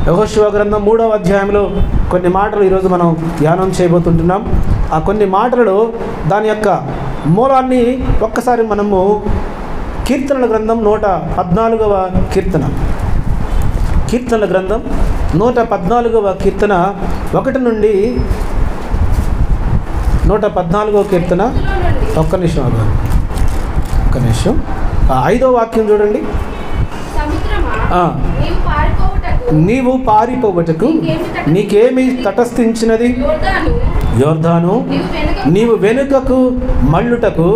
యెహోషువ గ్రంథం 3వ అధ్యాయంలో కొన్ని మాటలు ఈరోజు మనం ధ్యానం చేయబోతుంటున్నాం. ఆ కొన్ని మాటలలో దాని యొక్క మూలాన్ని ఒక్కసారి మనము కీర్తనల గ్రంథం 114వ కీర్తన, కీర్తనల గ్రంథం 114వ కీర్తన 1 నుండి 114వ కీర్తన ఒక్క నిమిషం 5వ వాక్యం చూడండి. నీవు పారిపోవటకు నీకేమి తటస్థించినది యోర్దాను, నీవు వెనుకకు మళ్ళుటకు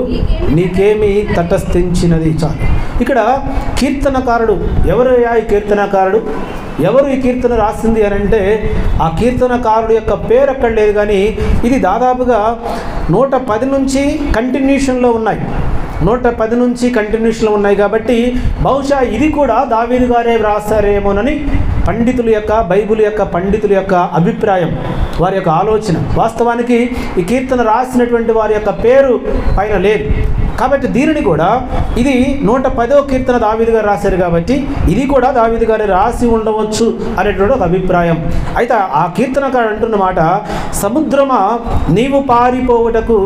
నీకేమి తటస్థించినది. చాలు. ఇక్కడ కీర్తనకారుడు ఎవరయ్యా? ఈ కీర్తనకారుడు ఎవరు? ఈ కీర్తన రాసింది అని అంటే ఆ కీర్తనకారుడు యొక్క పేరు అక్కడ లేదు, కానీ ఇది దాదాపుగా 110 నుంచి కంటిన్యూషన్లో ఉన్నాయి. 110 నుంచి కంటిన్యూషన్లో ఉన్నాయి కాబట్టి బహుశా ఇది కూడా దావీదు గారే వ్రాసారేమోనని పండితుల యొక్క, బైబిల్ యొక్క పండితుల యొక్క అభిప్రాయం, వారి యొక్క ఆలోచన. వాస్తవానికి ఈ కీర్తన రాసినటువంటి వారి యొక్క పేరు పైన లేదు కాబట్టి దీనిని కూడా ఇది 110వ కీర్తన దావీదు గారు రాశారు కాబట్టి ఇది కూడా దావీదు గారు రాసి ఉండవచ్చు అనేటువంటి ఒక అభిప్రాయం. అయితే ఆ కీర్తనకారుడు అంటున్న మాట, సముద్రమా నీవు పారిపోవటకు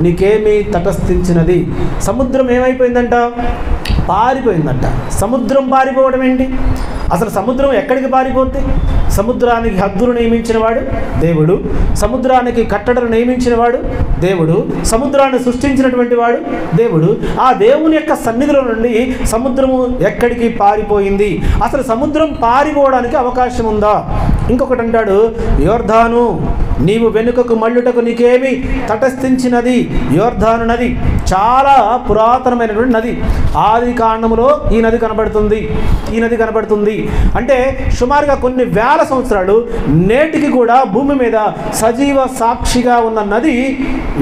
నీకేమి తటస్థించినది. సముద్రం ఏమైపోయిందంట? పారిపోయిందంట. సముద్రం పారిపోవడం ఏంటి? అసలు సముద్రం ఎక్కడికి పారిపోద్ది? సముద్రానికి హద్దులు నియమించిన వాడు దేవుడు, సముద్రానికి కట్టడలు నియమించిన వాడు దేవుడు, సముద్రాన్ని సృష్టించినటువంటి వాడు దేవుడు. ఆ దేవుని యొక్క సన్నిధిలో నుండి సముద్రము ఎక్కడికి పారిపోయింది? అసలు సముద్రం పారిపోవడానికి అవకాశం ఉందా? ఇంకొకటి అంటాడు, యోర్దాను నీవు వెనుకకు మళ్ళుటకు నీకేమి తటస్థించినది. యోర్దాను నది చాలా పురాతనమైనటువంటి నది. ఆది కాండములో ఈ నది కనబడుతుంది. ఈ నది కనబడుతుంది అంటే సుమారుగా కొన్ని వేల సంవత్సరాలు నేటికి కూడా భూమి మీద సజీవ సాక్షిగా ఉన్న నది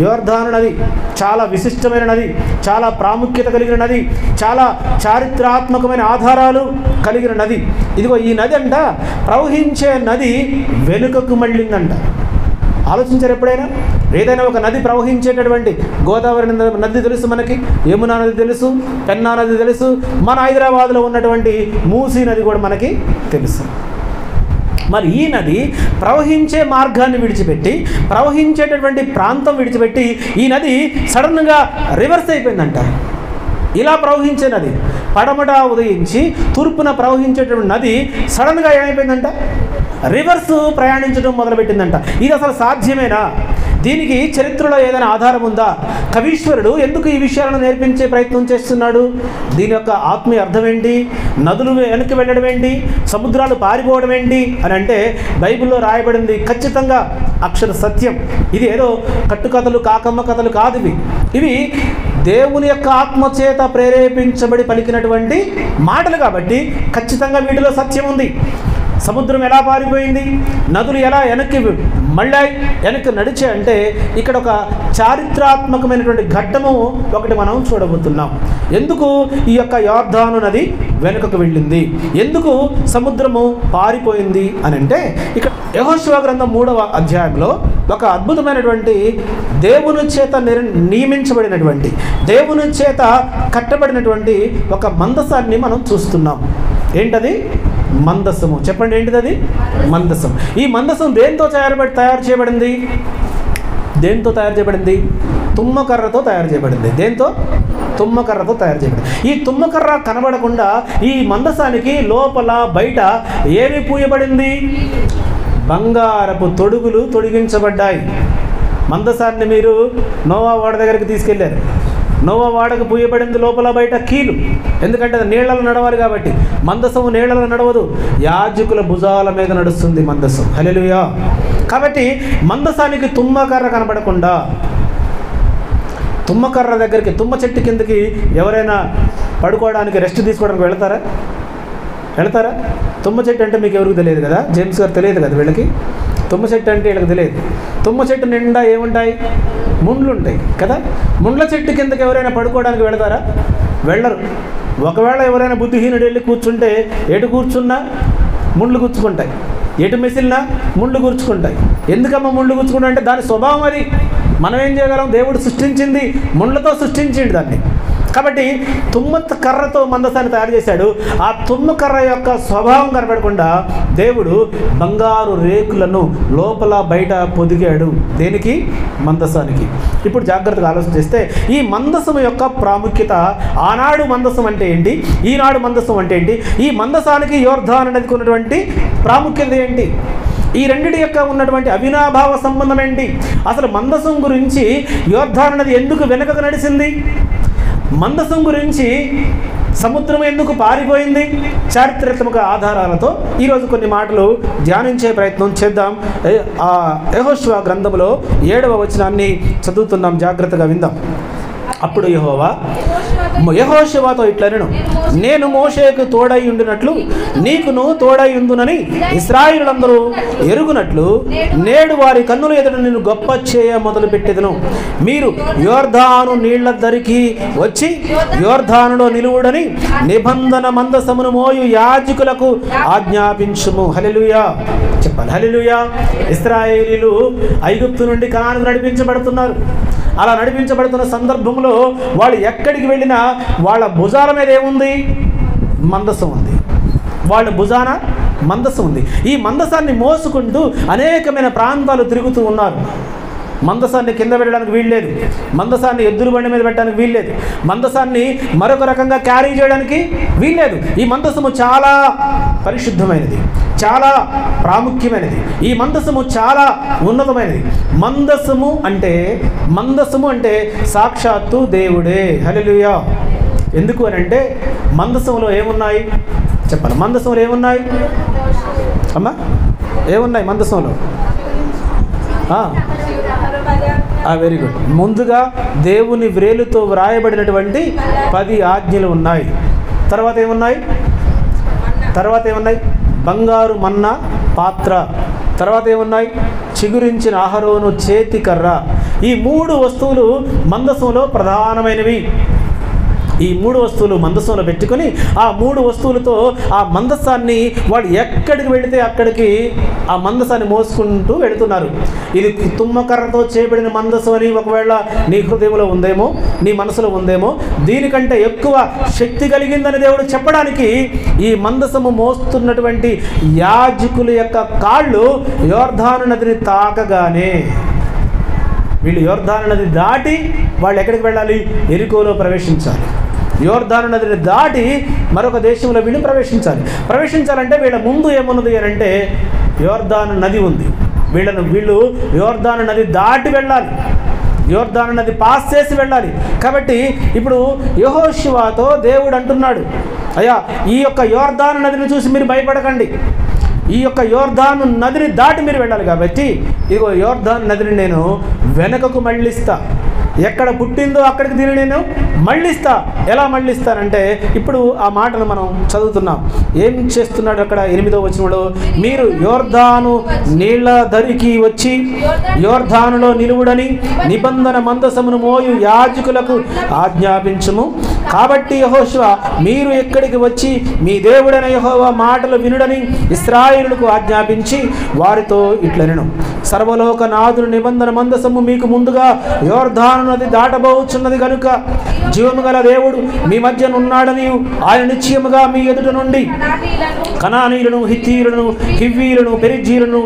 యోర్దాను నది. చాలా విశిష్టమైన నది, చాలా ప్రాముఖ్యత కలిగిన నది, చాలా చారిత్రాత్మకమైన ఆధారాలు కలిగిన నది. ఇదిగో ఈ నది అంట, ప్రవహించే నది వెనుకకు మళ్ళిందంట. ఆలోచించారు ఎప్పుడైనా? ఏదైనా ఒక నది ప్రవహించేటటువంటి, గోదావరి నది తెలుసు మనకి, యమునా నది తెలుసు, పెన్నా నది తెలుసు, మన హైదరాబాద్లో ఉన్నటువంటి మూసీ నది కూడా మనకి తెలుసు. మరి ఈ నది ప్రవహించే మార్గాన్ని విడిచిపెట్టి, ప్రవహించేటటువంటి ప్రాంతం విడిచిపెట్టి ఈ నది సడన్గా రివర్స్ అయిపోయిందంట. ఇలా ప్రవహించే నది పడమట ఉదయించి తూర్పున ప్రవహించేటువంటి నది సడన్గా ఏమైపోయిందంట? రివర్స్ ప్రయాణించడం మొదలుపెట్టిందంట. ఇది అసలు సాధ్యమేనా? దీనికి చరిత్రలో ఏదైనా ఆధారం ఉందా? కవీశ్వరుడు ఎందుకు ఈ విషయాలను నేర్పించే ప్రయత్నం చేస్తున్నాడు? దీని యొక్క ఆత్మీయ అర్థం ఏంటి? నదులు వెనక్కి వెళ్ళడం ఏంటి? సముద్రాలు పారిపోవడం ఏంటి అని అంటే బైబిల్లో రాయబడింది ఖచ్చితంగా అక్షర సత్యం. ఇది ఏదో కట్టుకథలు, కాకమ్మ కథలు కాదు. ఇవి దేవుని యొక్క ఆత్మచేత ప్రేరేపించబడి పలికినటువంటి మాటలు కాబట్టి ఖచ్చితంగా వీటిలో సత్యం ఉంది. సముద్రం ఎలా పారిపోయింది, నదులు ఎలా వెనక్కి నడిచే అంటే ఇక్కడ ఒక చారిత్రాత్మకమైనటువంటి ఘట్టము ఒకటి మనం చూడబోతున్నాం. ఎందుకు ఈ యొక్క యోర్దాను నది వెనుకకు వెళ్ళింది, ఎందుకు సముద్రము పారిపోయింది అని అంటే ఇక్కడ యెహోషువ గ్రంథం 3వ అధ్యాయంలో ఒక అద్భుతమైనటువంటి దేవుని చేత నియమించబడినటువంటి, దేవుని చేత కట్టబడినటువంటి ఒక మందసాన్ని మనం చూస్తున్నాం. ఏంటది? మందసము. చెప్పండి, ఏంటిది అది? మందసం. ఈ మందసం దేంతో తయారు చేయబడింది? దేంతో తయారు చేయబడింది? తుమ్మకర్రతో తయారు చేయబడింది. దేంతో? తుమ్మకర్రతో తయారు చేయబడింది. ఈ తుమ్మకర్ర కనబడకుండా ఈ మందసానికి లోపల బయట ఏమి పూయబడింది? బంగారపు తొడుగులు తొడిగించబడ్డాయి. మందసాన్ని మీరు నోవా వాడ దగ్గరికి తీసుకెళ్లారు. నోవా వాడకు పూయబడింది లోపల బయట కీలు. ఎందుకంటే అది నీళ్లలో నడవాలి కాబట్టి. మందసము నీళ్లలో నడవదు, యాజకుల భుజాల మీద నడుస్తుంది మందసం. హల్లెలూయా. కాబట్టి మందసానికి తుమ్మకర్ర కనబడకుండా, తుమ్మకర్ర దగ్గరికి, తుమ్మ చెట్టు కిందకి ఎవరైనా పడుకోవడానికి, రెస్ట్ తీసుకోవడానికి వెళతారా? తుమ్మ చెట్టు అంటే మీకు ఎవరికి తెలియదు కదా, జేమ్స్ గారు తెలియదు కదా వీళ్ళకి. తుమ్మ చెట్టు అంటే వీళ్ళకి తెలియదు. తుమ్మ చెట్టు నిండా ఏముంటాయి? ముండ్లు ఉంటాయి కదా. ముండ్ల చెట్టు కిందకి ఎవరైనా పడుకోవడానికి వెళతారా? వెళ్ళరు. ఒకవేళ ఎవరైనా బుద్ధిహీనుడు వెళ్ళి కూర్చుంటే ఎటు కూర్చున్నా ముండ్లు గుచ్చుకుంటాయి, ఎటు మెసిలినా ముండ్లు గుచ్చుకుంటాయి. ఎందుకమ్మా ముండ్లు గుచ్చుకుంటా అంటే దాని స్వభావం అది. మనం ఏం చేయగలం? దేవుడు సృష్టించింది ముండ్లతో సృష్టించిండు దాన్ని. కాబట్టి తుమ్మ కర్రతో మందసాన్ని తయారు చేశాడు. ఆ తుమ్మ కర్ర యొక్క స్వభావం కనపడకుండా దేవుడు బంగారు రేకులను లోపల బయట పొదిగాడు. దేనికి? మందసానికి. ఇప్పుడు జాగ్రత్తగా ఆలోచన చేస్తే ఈ మందసం యొక్క ప్రాముఖ్యత, ఆనాడు మందసం అంటే ఏంటి, ఈనాడు మందసం అంటే ఏంటి, ఈ మందసానికి యోర్దాను నదికి ఉన్నటువంటి ప్రాముఖ్యత ఏంటి, ఈ రెండిటి యొక్క ఉన్నటువంటి అవినాభావ సంబంధం ఏంటి, అసలు మందసం గురించి యోర్దాను నది ఎందుకు వెనుకకు నడిచింది, మందసం గురించి సముద్రం ఎందుకు పారిపోయింది, చారిత్రాత్మక ఆధారాలతో ఈరోజు కొన్ని మాటలు ధ్యానించే ప్రయత్నం చేద్దాం. యెహోషువ గ్రంథంలో 7వ వచనాన్ని చదువుతున్నాం, జాగ్రత్తగా విందాం. అప్పుడు యెహోషువతో ఇట్లనెను, నేను మోషేకు తోడై ఉండినట్లు నీకును తోడై ఉందునని ఇశ్రాయేలులందరూ ఎరుగునట్లు నేడు వారి కన్నుల ఎదుట నిన్ను గొప్ప చేయ మొదలుపెట్టెదను. మీరు యోర్దాను నీళ్ల దరికి వచ్చి యోర్దానులో నిలువుడని నిబంధన మందసమును మోయు యాజకులకు ఆజ్ఞాపించుము. హల్లెలూయా చెప్పాలి. హల్లెలూయా. ఇశ్రాయేలీయులు ఐగుప్తు నుండి కనానుకు నడిపించబడుతున్నారు. అలా నడిపించబడుతున్న సందర్భంలో వాళ్ళు ఎక్కడికి వెళ్ళినా వాళ్ళ భుజాల మీద ఏముంది? మందసం ఉంది. వాళ్ళ భుజాన మందసం ఉంది. ఈ మందసాన్ని మోసుకుంటూ అనేకమైన ప్రాంతాలు తిరుగుతూ ఉన్నారు. మందసాన్ని కింద పెట్టడానికి వీల్లేదు, మందసాన్ని ఎద్దుల బండి మీద పెట్టడానికి వీల్లేదు, మందసాన్ని మరొక రకంగా క్యారీ చేయడానికి వీల్లేదు. ఈ మందసము చాలా పరిశుద్ధమైనది, చాలా ప్రాముఖ్యమైనది. ఈ మందసము చాలా ఉన్నతమైనది. మందసము అంటే సాక్షాత్తు దేవుడే. హల్లెలూయా. ఎందుకు అని అంటే మందసంలో ఏమున్నాయి చెప్పాలి. మందసంలో ఏమున్నాయి అమ్మా? ఏమున్నాయి మందసంలో? Very good. ముందుగా దేవుని వ్రేలుతో వ్రాయబడినటువంటి 10 ఆజ్ఞలు ఉన్నాయి. తర్వాత ఏమున్నాయి? బంగారు మన్నా పాత్ర. తర్వాత ఏమున్నాయి? చిగురించిన అహరోను చేతి కర్ర. ఈ 3 వస్తువులు మందసంలో ప్రధానమైనవి. ఈ 3 వస్తువులు మందసంలో పెట్టుకొని ఆ 3 వస్తువులతో ఆ మందసాన్ని వాడు ఎక్కడికి వెళితే అక్కడికి ఆ మందసాన్ని మోసుకుంటూ వెళుతున్నారు. ఇది తుమ్మకర్రతో చేయబడిన మందసం అని ఒకవేళ నీ హృదయంలో ఉందేమో, నీ మనసులో ఉందేమో. దీనికంటే ఎక్కువ శక్తి కలిగిందని దేవుడు చెప్పడానికి ఈ మందసము మోస్తున్నటువంటి యాజకుల యొక్క కాళ్ళు యోర్దాను నదిని తాకగానే వీళ్ళు యోర్దాను నది దాటి వాళ్ళు ఎక్కడికి వెళ్ళాలి? ఎరికోలో ప్రవేశించాలి. యోర్దాను నదిని దాటి మరొక దేశంలో వీళ్ళు ప్రవేశించాలంటే వీళ్ళ ముందు ఏమున్నది అని అంటే యోర్దాను నది ఉంది. వీళ్ళు యోర్దాను నది దాటి వెళ్ళాలి, యోర్దాను నది పాస్ చేసి వెళ్ళాలి. కాబట్టి ఇప్పుడు యెహోషువతో దేవుడు అంటున్నాడు, అయ్యా ఈ యొక్క యోర్దాను నదిని చూసి మీరు భయపడకండి, ఈ యొక్క యోర్దాను నదిని దాటి మీరు వెళ్ళాలి. కాబట్టి ఇదిగో యోర్దాను నదిని నేను వెనకకు మళ్ళిస్తా, ఎక్కడ పుట్టిందో అక్కడికి దీన్ని నేను మళ్ళిస్తా. ఎలా మళ్ళిస్తానంటే ఇప్పుడు ఆ మాటను మనం చదువుతున్నాం. ఏం చేస్తున్నాడు అక్కడ 8వ వచనంలో? మీరు యోర్దాను నీళ్ల దరికి వచ్చి యోర్దానులో నిలువుడని నిబంధన మందసమును మోయు యాజకులకు ఆజ్ఞాపించుము. కాబట్టి యెహోషువ మీరు ఎక్కడికి వచ్చి మీ దేవుడైన యెహోవా మాటలు వినుడని ఇశ్రాయేలులకు ఆజ్ఞాపించి వారితో ఇట్లనెను, సర్వలోకనాథుని నిబంధన మందసము మీకు ముందుగా యోర్దాను నది దాటబోచున్నది కనుక జీవము గల దేవుడు మీ మధ్య ఉన్నాడని ఆయన నిశ్చయముగా మీ ఎదుట నుండి కనానీయులను, హిత్తీయులను, హివ్వీయులను, పెరిజ్జీయులను,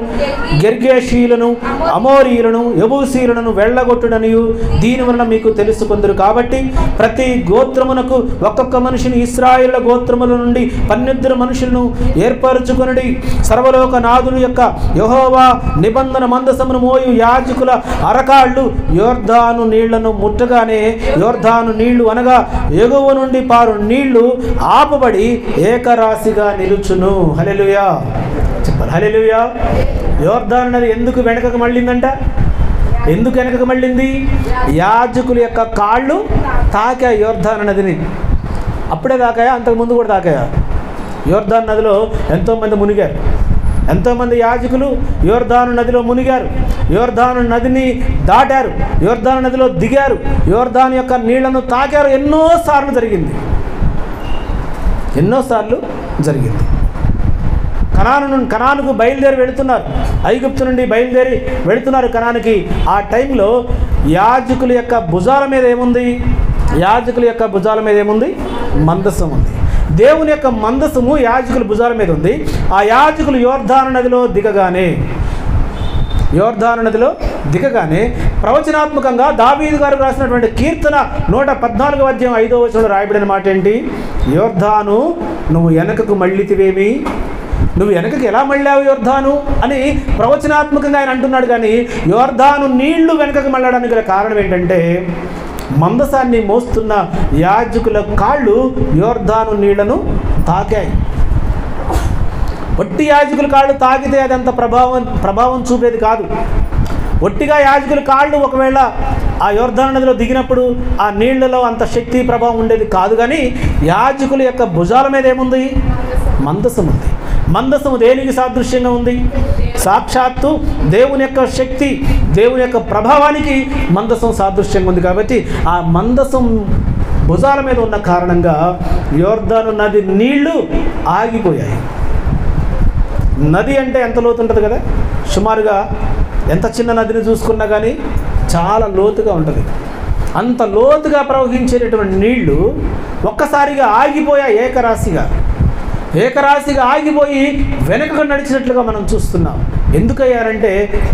గెర్గేషీయులను, అమోరీయులను, యెబూసీయులను వెళ్ళగొట్టుడనియు దీని వలన మీకు తెలుసుకొందురు. కాబట్టి ప్రతి గోత్రమునకు ఒక్కొక్క మనిషిని ఇశ్రాయేలు గోత్రముల నుండి 12 మనుషులను ఏర్పరచుకొనుడి. సర్వలోక నాథుని యొక్క యెహోవా నిబంధన మందసమును మోయు యాజకుల అరకాళ్ళు యోర్దాను నీళ్లను ముట్టగానే యోర్దాను నీళ్లు అనగా ఎగువ నుండి పారు నీళ్లు ఆపబడి ఏకరాశిగా నిలుచును. హల్లెలూయా చెప్పాలి. హల్లెలూయా. యోర్దాను నది ఎందుకు వెనకకు మళ్ళిందంట? ఎందుకు వెనకకు మళ్ళింది? యాజకుల యొక్క కాళ్ళు తాకా యోర్దాను నదిని. అప్పుడే తాకాయా? అంతకుముందు కూడా తాకాయా? యోర్దాను నదిలో ఎంతోమంది మునిగారు, ఎంతోమంది యాజకులు యోర్దాను నదిలో మునిగారు, యోర్దాను నదిని దాటారు, యోర్దాను నదిలో దిగారు, యోర్దాను యొక్క నీళ్లను తాకారు. ఎన్నోసార్లు జరిగింది. కనానుకు బయలుదేరి వెళుతున్నారు, ఐగుప్తు నుండి బయలుదేరి వెళుతున్నారు కనానుకి. ఆ టైంలో యాజకుల యొక్క భుజాల మీద ఏముంది? యాజకుల యొక్క భుజాల మీద ఏముంది? మందసం ఉంది. దేవుని యొక్క మందసము యాజకుల భుజాల మీద ఉంది. ఆ యాజకులు యోర్దాను నదిలో దిగగానే ప్రవచనాత్మకంగా దావీదు గారు రాసినటువంటి కీర్తన 114వ అధ్యాయం 5వ వచనంలో రాయబడిన మాట ఏంటి? యోర్దాను నువ్వు వెనకకు మళ్ళితివేమి, నువ్వు వెనకకి ఎలా మళ్ళావు యోర్దాను అని ప్రవచనాత్మకంగా ఆయన అంటున్నాడు. కానీ యోర్దాను నీళ్లు వెనకకు మళ్ళడానికి గల కారణం ఏంటంటే మందసాన్ని మోస్తున్న యాజకుల కాళ్ళు యోర్దాను నీళ్లను తాకాయి. ఒట్టి యాజకుల కాళ్ళు తాకితే అదంత ప్రభావం చూపేది కాదు. ఒట్టిగా యాజకుల కాళ్ళు ఒకవేళ ఆ యోర్దాను నదిలో దిగినప్పుడు ఆ నీళ్లలో అంత శక్తి ప్రభావం ఉండేది కాదు. కానీ యాజకుల యొక్క భుజాల మీద ఏముంది? మందసం ఉంది. మందసము దేనికి సాదృశ్యంగా ఉంది? సాక్షాత్తు దేవుని యొక్క శక్తి, దేవుని యొక్క ప్రభావానికి మందసం సాదృశ్యంగా ఉంది. కాబట్టి ఆ మందసం భుజాల మీద ఉన్న కారణంగా యోర్దాను నది నీళ్లు ఆగిపోయాయి. నది అంటే ఎంత లోతు ఉంటుంది కదా, సుమారుగా ఎంత చిన్న నదిని చూసుకున్నా కానీ చాలా లోతుగా ఉంటుంది. అంత లోతుగా ప్రవహించేటటువంటి నీళ్లు ఒక్కసారిగా ఆగిపోయాయి. ఏకరాశిగా ఆగిపోయి వెనకకు నడిచినట్లుగా మనం చూస్తున్నాం. ఎందుకయ్యారంటే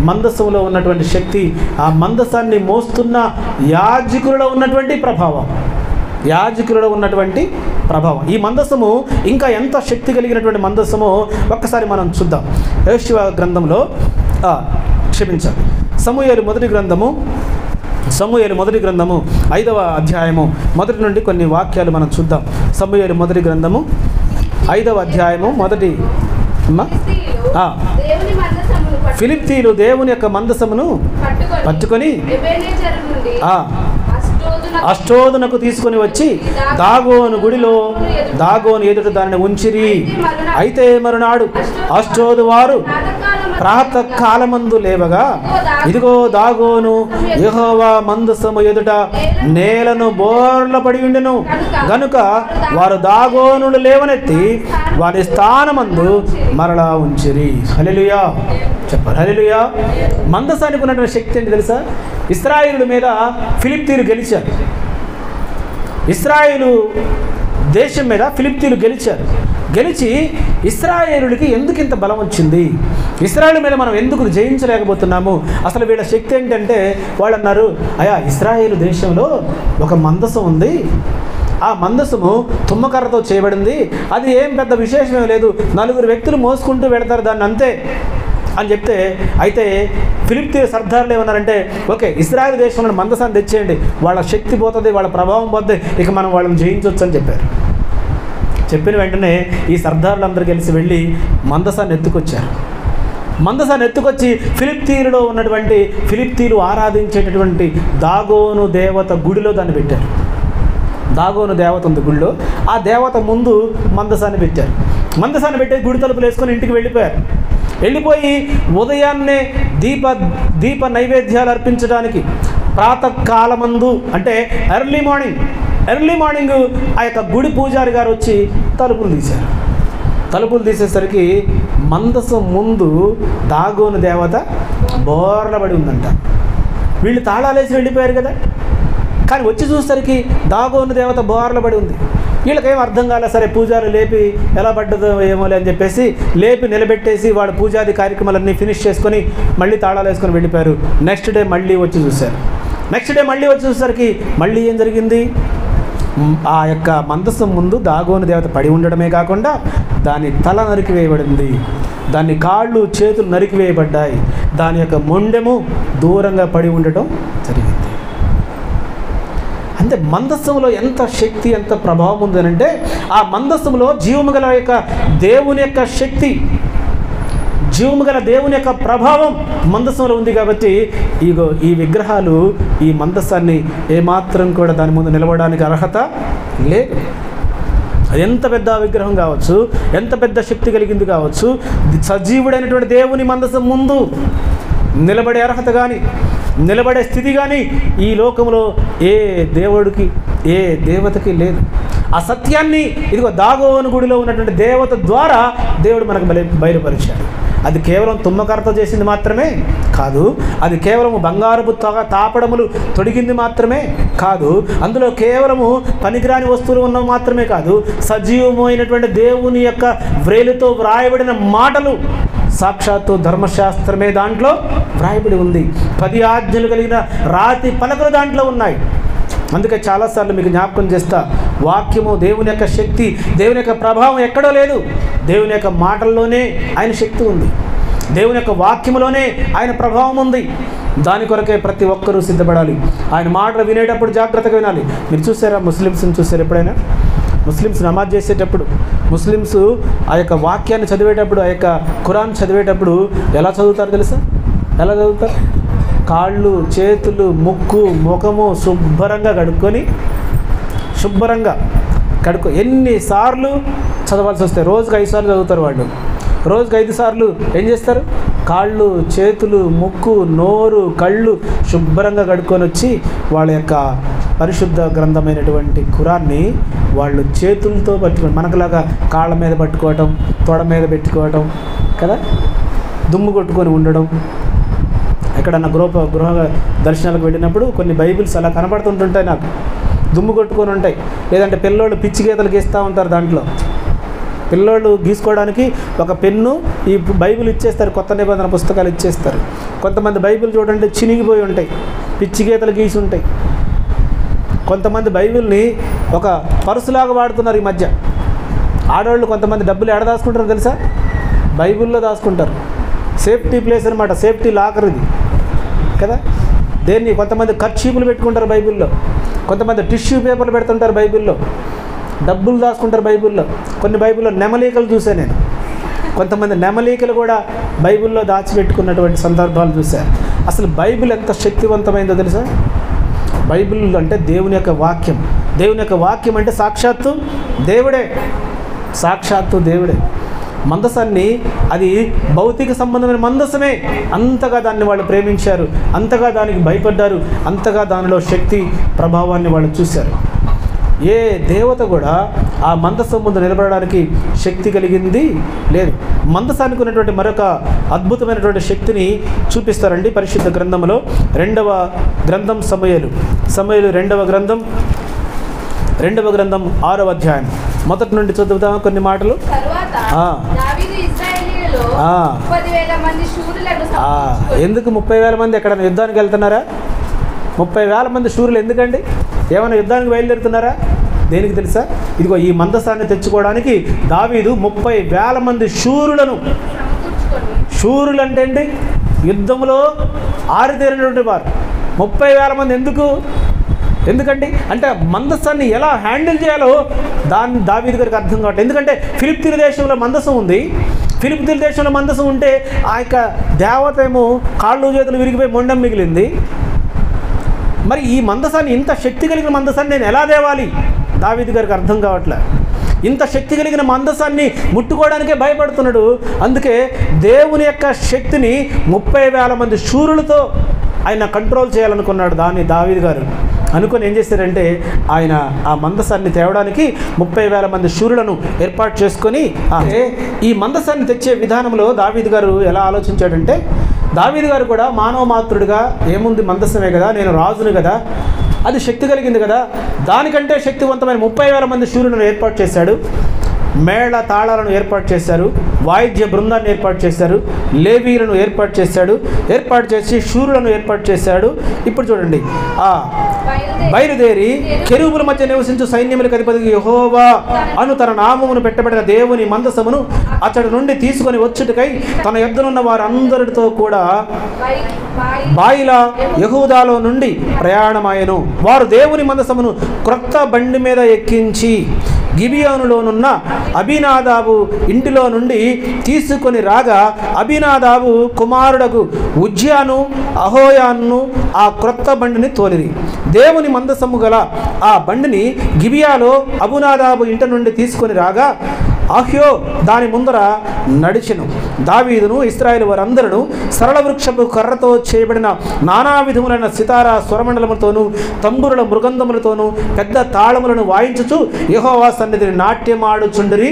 మందసంలో ఉన్నటువంటి శక్తి, ఆ మందసాన్ని మోస్తున్న యాజకులలో ఉన్నటువంటి ప్రభావం. ఈ మందసము ఇంకా ఎంత శక్తి కలిగినటువంటి మందసమో ఒక్కసారి మనం చూద్దాం. యెషయా గ్రంథంలో సమూయేలు మొదటి గ్రంథము 5వ అధ్యాయము మొదటి నుండి కొన్ని వాక్యాలు మనం చూద్దాం. సమూయేలు మొదటి గ్రంథము 5వ అధ్యాయము మొదటి. ఫిలిష్తీయులు దేవుని యొక్క మందసమును పట్టుకొని అష్టోదునకు తీసుకొని వచ్చి దాగోను ఎదుట దానిని ఉంచిరి. అయితే మరునాడు అష్టోదు వారు ప్రాతకాలమందు లేవగా, ఇదిగో దాగోను యెహోవా మందసము ఎదుట నేలను బోర్ల పడి ఉండెను. గనుక వారు దాగోనును లేవనెత్తి వారి స్థానమందు మరలా ఉంచిరి. హల్లెలూయా చెప్పారు. హల్లెలూయా. మందసానికి ఉన్నటువంటి శక్తి ఏంటి తెలుసా? ఇశ్రాయేలు మీద ఫిలిష్తీయులు గెలిచారు. ఇశ్రాయేలు దేశం మీద ఫిలిష్తీయులు గెలిచి ఇశ్రాయేలుడికి ఎందుకు ఇంత బలం వచ్చింది? ఇశ్రాయేలు మీద మనం ఎందుకు జయించలేకపోతున్నాము? అసలు వీళ్ళ శక్తి ఏంటంటే వాళ్ళు అన్నారు, అయ్యా ఇశ్రాయేలు దేశంలో ఒక మందసం ఉంది, ఆ మందసము తుమ్మకర్రతో చేయబడింది, అది ఏం పెద్ద విశేషమే లేదు, 4 వ్యక్తులు మోసుకుంటూ వెళతారు దాన్ని అంతే అని చెప్తే, అయితే ఫిలిష్తీయుల సర్దార్లు ఏమన్నారంటే, ఓకే ఇశ్రాయేలు దేశంలో మందసాన్ని తెచ్చేయండి, వాళ్ళ శక్తి పోతుంది, వాళ్ళ ప్రభావం పోతుంది, ఇక మనం వాళ్ళని జయించవచ్చు అని చెప్పారు. చెప్పిన వెంటనే ఈ సర్దార్లందరూ కలిసి వెళ్ళి మందసాన్ని ఎత్తుకొచ్చి ఫిలిష్తీయులు ఆరాధించేటటువంటి దాగోను దేవత గుడిలో దాన్ని పెట్టారు. దాగోను దేవత ఉంది గుడిలో, ఆ దేవత ముందు మందసాన్ని పెట్టారు. మందసాన్ని పెట్టి గుడి తలుపులు వేసుకొని ఇంటికి వెళ్ళిపోయి ఉదయాన్నే దీప నైవేద్యాలు అర్పించడానికి ప్రాతకాలమందు అంటే ఎర్లీ మార్నింగ్ ఆ యొక్క గుడి పూజారి గారు వచ్చి తలుపులు తీసేసరికి మందసం ముందు దాగోను దేవత బోర్లబడి ఉందంట. వీళ్ళు తాళాలేసి వెళ్ళిపోయారు కదా, కానీ వచ్చి చూసేసరికి దాగోను దేవత బోర్లబడి ఉంది. వీళ్ళకేం అర్థం కాలే. సరే పూజారి లేపి ఎలా పడ్డదో ఏమోలే అని చెప్పేసి లేపి నిలబెట్టేసి వాడు పూజాది కార్యక్రమాలన్నీ ఫినిష్ చేసుకొని మళ్ళీ తాళాలు వేసుకొని వెళ్ళిపోయారు. నెక్స్ట్ డే మళ్ళీ వచ్చి చూసేసరికి మళ్ళీ ఏం జరిగింది? ఆ యొక్క మందసం ముందు దాగోను దేవత పడి ఉండడమే కాకుండా దాని తల నరికివేయబడింది, దాని కాళ్ళు చేతులు నరికివేయబడ్డాయి, దాని యొక్క మొండెము దూరంగా పడి ఉండటం జరిగింది. అంటే మందస్సంలో ఎంత శక్తి, ఎంత ప్రభావం ఉందనంటే ఆ మందస్సంలో జీవము గల యొక్క దేవుని యొక్క శక్తి, జీవము గల దేవుని యొక్క ప్రభావం మందస్సంలో ఉంది. కాబట్టి ఈ విగ్రహాలు ఈ మందస్సాన్ని ఏమాత్రం కూడా దాని ముందు నిలబడడానికి అర్హత లేదు. ఎంత పెద్ద విగ్రహం కావచ్చు, ఎంత పెద్ద శక్తి కలిగింది కావచ్చు, సజీవుడైనటువంటి దేవుని మందసం ముందు నిలబడే అర్హత కానీ నిలబడే స్థితి కానీ ఈ లోకంలో ఏ దేవుడికి, ఏ దేవతకి లేదు. ఆ సత్యాన్ని ఇదిగో దాగోను గుడిలో ఉన్నటువంటి దేవత ద్వారా దేవుడు మనకు బయలుపరిచాడు. అది కేవలం తుమ్మకరతో చేసింది మాత్రమే కాదు, అది కేవలము బంగారపు తాపడములు తొడిగింది మాత్రమే కాదు, అందులో కేవలము పనికిరాని వస్తువులు ఉన్నవి మాత్రమే కాదు, సజీవమైనటువంటి దేవుని యొక్క వ్రేలుతో వ్రాయబడిన మాటలు, సాక్షాత్తు ధర్మశాస్త్రమే దాంట్లో వ్రాయబడి ఉంది. 10 ఆజ్ఞలు కలిగిన రాతి పలకలు దాంట్లో ఉన్నాయి. అందుకే చాలాసార్లు మీకు జ్ఞాపకం చేస్తా, వాక్యము, దేవుని యొక్క శక్తి, దేవుని యొక్క ప్రభావం ఎక్కడో లేదు. దేవుని యొక్క మాటల్లోనే ఆయన శక్తి ఉంది, దేవుని యొక్క వాక్యములోనే ఆయన ప్రభావం ఉంది. దాని కొరకే ప్రతి ఒక్కరూ సిద్ధపడాలి. ఆయన మాటలు వినేటప్పుడు జాగ్రత్తగా వినాలి. మీరు చూసారా, ముస్లిమ్స్ని చూసారు ఎప్పుడైనా? ముస్లిమ్స్ నమాజ్ చేసేటప్పుడు, ముస్లిమ్స్ ఆ యొక్క వాక్యాన్ని చదివేటప్పుడు, ఆ యొక్క ఖురాన్ చదివేటప్పుడు ఎలా చదువుతారు తెలుసా? ఎలా చదువుతారు? కాళ్ళు, చేతులు, ముక్కు, ముఖము శుభ్రంగా ఎన్నిసార్లు చదవాల్సి వస్తాయి? రోజుకి 5 సార్లు చదువుతారు వాళ్ళు. రోజుకి 5 సార్లు ఏం చేస్తారు? కాళ్ళు, చేతులు, ముక్కు, నోరు, కళ్ళు శుభ్రంగా కడుక్కొని వచ్చి వాళ్ళ యొక్క పరిశుద్ధ గ్రంథమైనటువంటి ఖురాన్ని వాళ్ళు చేతులతో పట్టుకొని, మనకులాగా కాళ్ళ మీద పట్టుకోవటం, తొడ మీద పెట్టుకోవటం కదా, దుమ్ము కొట్టుకొని ఉండడం. ఎక్కడన్నా గృహ దర్శనాలకు వెళ్ళినప్పుడు కొన్ని బైబిల్స్ అలా కనపడుతుంటుంటాయి, నాకు దుమ్ము కొట్టుకొని ఉంటాయి. లేదంటే పిల్లోళ్ళు పిచ్చి గీతలు గీస్తూ ఉంటారు. దాంట్లో పిల్లోళ్ళు గీసుకోవడానికి ఒక పెన్ను, ఈ బైబిల్ ఇచ్చేస్తారు, కొత్త నిబంధన పుస్తకాలు ఇచ్చేస్తారు. కొంతమంది బైబిల్ చూడండి చినిగిపోయి ఉంటాయి, పిచ్చి గీతలు గీసి ఉంటాయి. కొంతమంది బైబిల్ని ఒక పర్సులాగా వాడుతున్నారు ఈ మధ్య. ఆడవాళ్ళు కొంతమంది డబ్బులు ఎక్కడ దాచుకుంటారో తెలుసా? బైబిల్లో దాచుకుంటారు. సేఫ్టీ ప్లేస్ అనమాట, సేఫ్టీ లాకర్ ఇది కదా. దేన్ని కొంతమంది కర్చీపులు పెట్టుకుంటారు బైబిల్లో, కొంతమంది టిష్యూ పేపర్లు పెడుతుంటారు బైబిల్లో, డబ్బులు దాచుకుంటారు బైబిల్లో. కొన్ని బైబిల్లో నెమలీకలు చూశాను నేను. కొంతమంది నెమలీకలు కూడా బైబిల్లో దాచిపెట్టుకున్నటువంటి సందర్భాలు చూశాను. అసలు బైబిల్ ఎంత శక్తివంతమైందో తెలుసా? బైబిల్ అంటే దేవుని యొక్క వాక్యం. దేవుని యొక్క వాక్యం అంటే సాక్షాత్తు దేవుడే. మందసాన్ని, అది భౌతిక సంబంధమైన మందసమే. అంతగా దాన్ని వాళ్ళు ప్రేమించారు, అంతగా దానికి భయపడ్డారు, అంతగా దానిలో శక్తి ప్రభావాన్ని వాళ్ళు చూశారు. ఏ దేవత కూడా ఆ మందసం ముందు నిలబడడానికి శక్తి కలిగింది లేదు. మందసానికి ఉన్నటువంటి మరొక అద్భుతమైనటువంటి శక్తిని చూపిస్తారండి పరిశుద్ధ గ్రంథంలో. 2వ గ్రంథం సమూయేలు 2వ గ్రంథం 6వ అధ్యాయం మొదటి నుండి చదువుతాము కొన్ని మాటలు. ఎందుకు 30,000 మంది ఎక్కడ యుద్ధానికి వెళ్తున్నారా? 30,000 మంది శూరులు ఎందుకండి? ఏమైనా యుద్ధానికి బయలుదేరుతున్నారా? దేనికి తెలుసా? ఇదిగో ఈ మందసాన్ని తెచ్చుకోవడానికి దావీదు 30,000 మంది శూరులు అంటే ఏంటి? యుద్ధంలో ఆరితేరినటువంటి వారు 30,000 మంది. ఎందుకండి అంటే మందసాన్ని ఎలా హ్యాండిల్ చేయాలో దాన్ని దావీదు గారికి అర్థం కావట్లేదు. ఎందుకంటే ఫిలిప్తీయుల దేశంలో మందసం ఉంది. ఫిలిప్తీయుల దేశంలో మందసం ఉంటే ఆ యొక్క దేవత ఏమో కాళ్ళు చేతులు విరిగిపోయి మొండం మిగిలింది. మరి ఈ మందసాన్ని, ఇంత శక్తి కలిగిన మందసాన్ని నేను ఎలా తేవాలి? దావీదు గారికి అర్థం కావట్లే. ఇంత శక్తి కలిగిన మందసాన్ని ముట్టుకోవడానికే భయపడుతున్నాడు. అందుకే దేవుని యొక్క శక్తిని 30,000 మంది శూరులతో ఆయన కంట్రోల్ చేయాలనుకున్నాడు. దావీదు గారు అనుకొని ఏం చేశారంటే, ఆయన ఆ మందసాన్ని తేవడానికి 30,000 మంది శూరులను ఏర్పాటు చేసుకొని, ఈ మందసాన్ని తెచ్చే విధానంలో దావీదు గారు ఎలా ఆలోచించాడంటే, దావీదు గారు కూడా మానవ మాత్రుడిగా, ఏముంది మందసమే కదా, నేను రాజును కదా, అది శక్తి కలిగింది కదా, దానికంటే శక్తివంతమైన 30,000 మంది శూరులను ఏర్పాటు చేశాడు. మేళ తాళాలను ఏర్పాటు చేశారు, వాయిద్య బృందాన్ని ఏర్పాటు చేశారు, లేవీలను ఏర్పాటు చేసి శూరులను ఏర్పాటు చేశాడు. ఇప్పుడు చూడండి, బయలుదేరి కెరూబుల మధ్య నివసించు సైన్యములకు అధిపతి యెహోవా అను తన నామమును పెట్టబడిన దేవుని మందసమును అతడి నుండి తీసుకొని వచ్చుటకై తన యొద్దనున్న వారందరితో కూడా బాయిలా యెహూదాలో నుండి ప్రయాణమాయెను. వారు దేవుని మందసమును క్రొత్త బండి మీద ఎక్కించి గిబియోనులోనున్న అబీనాదాబు ఇంటిలో నుండి తీసుకొని రాగా, అబీనాదాబు కుమారుడకు ఉజ్యాను అహోయాను ఆ క్రొత్త బండిని తోలిరి. దేవుని మందసము గల ఆ బండిని గిబియాలో అబునాదాబు ఇంటి నుండి తీసుకొని రాగా, అహ్యో దాని ముందర నడిచెను. దావీదును ఇశ్రాయేలు వారందరూ సరళ వృక్షపు కర్రతో చేయబడిన నానా విధములైన సితారా స్వరమండలములతోనూ తంబురుల మృగంధములతోనూ పెద్ద తాళములను వాయించుచు యెహోవా సన్నిధిని నాట్యమాడుచుండిరి.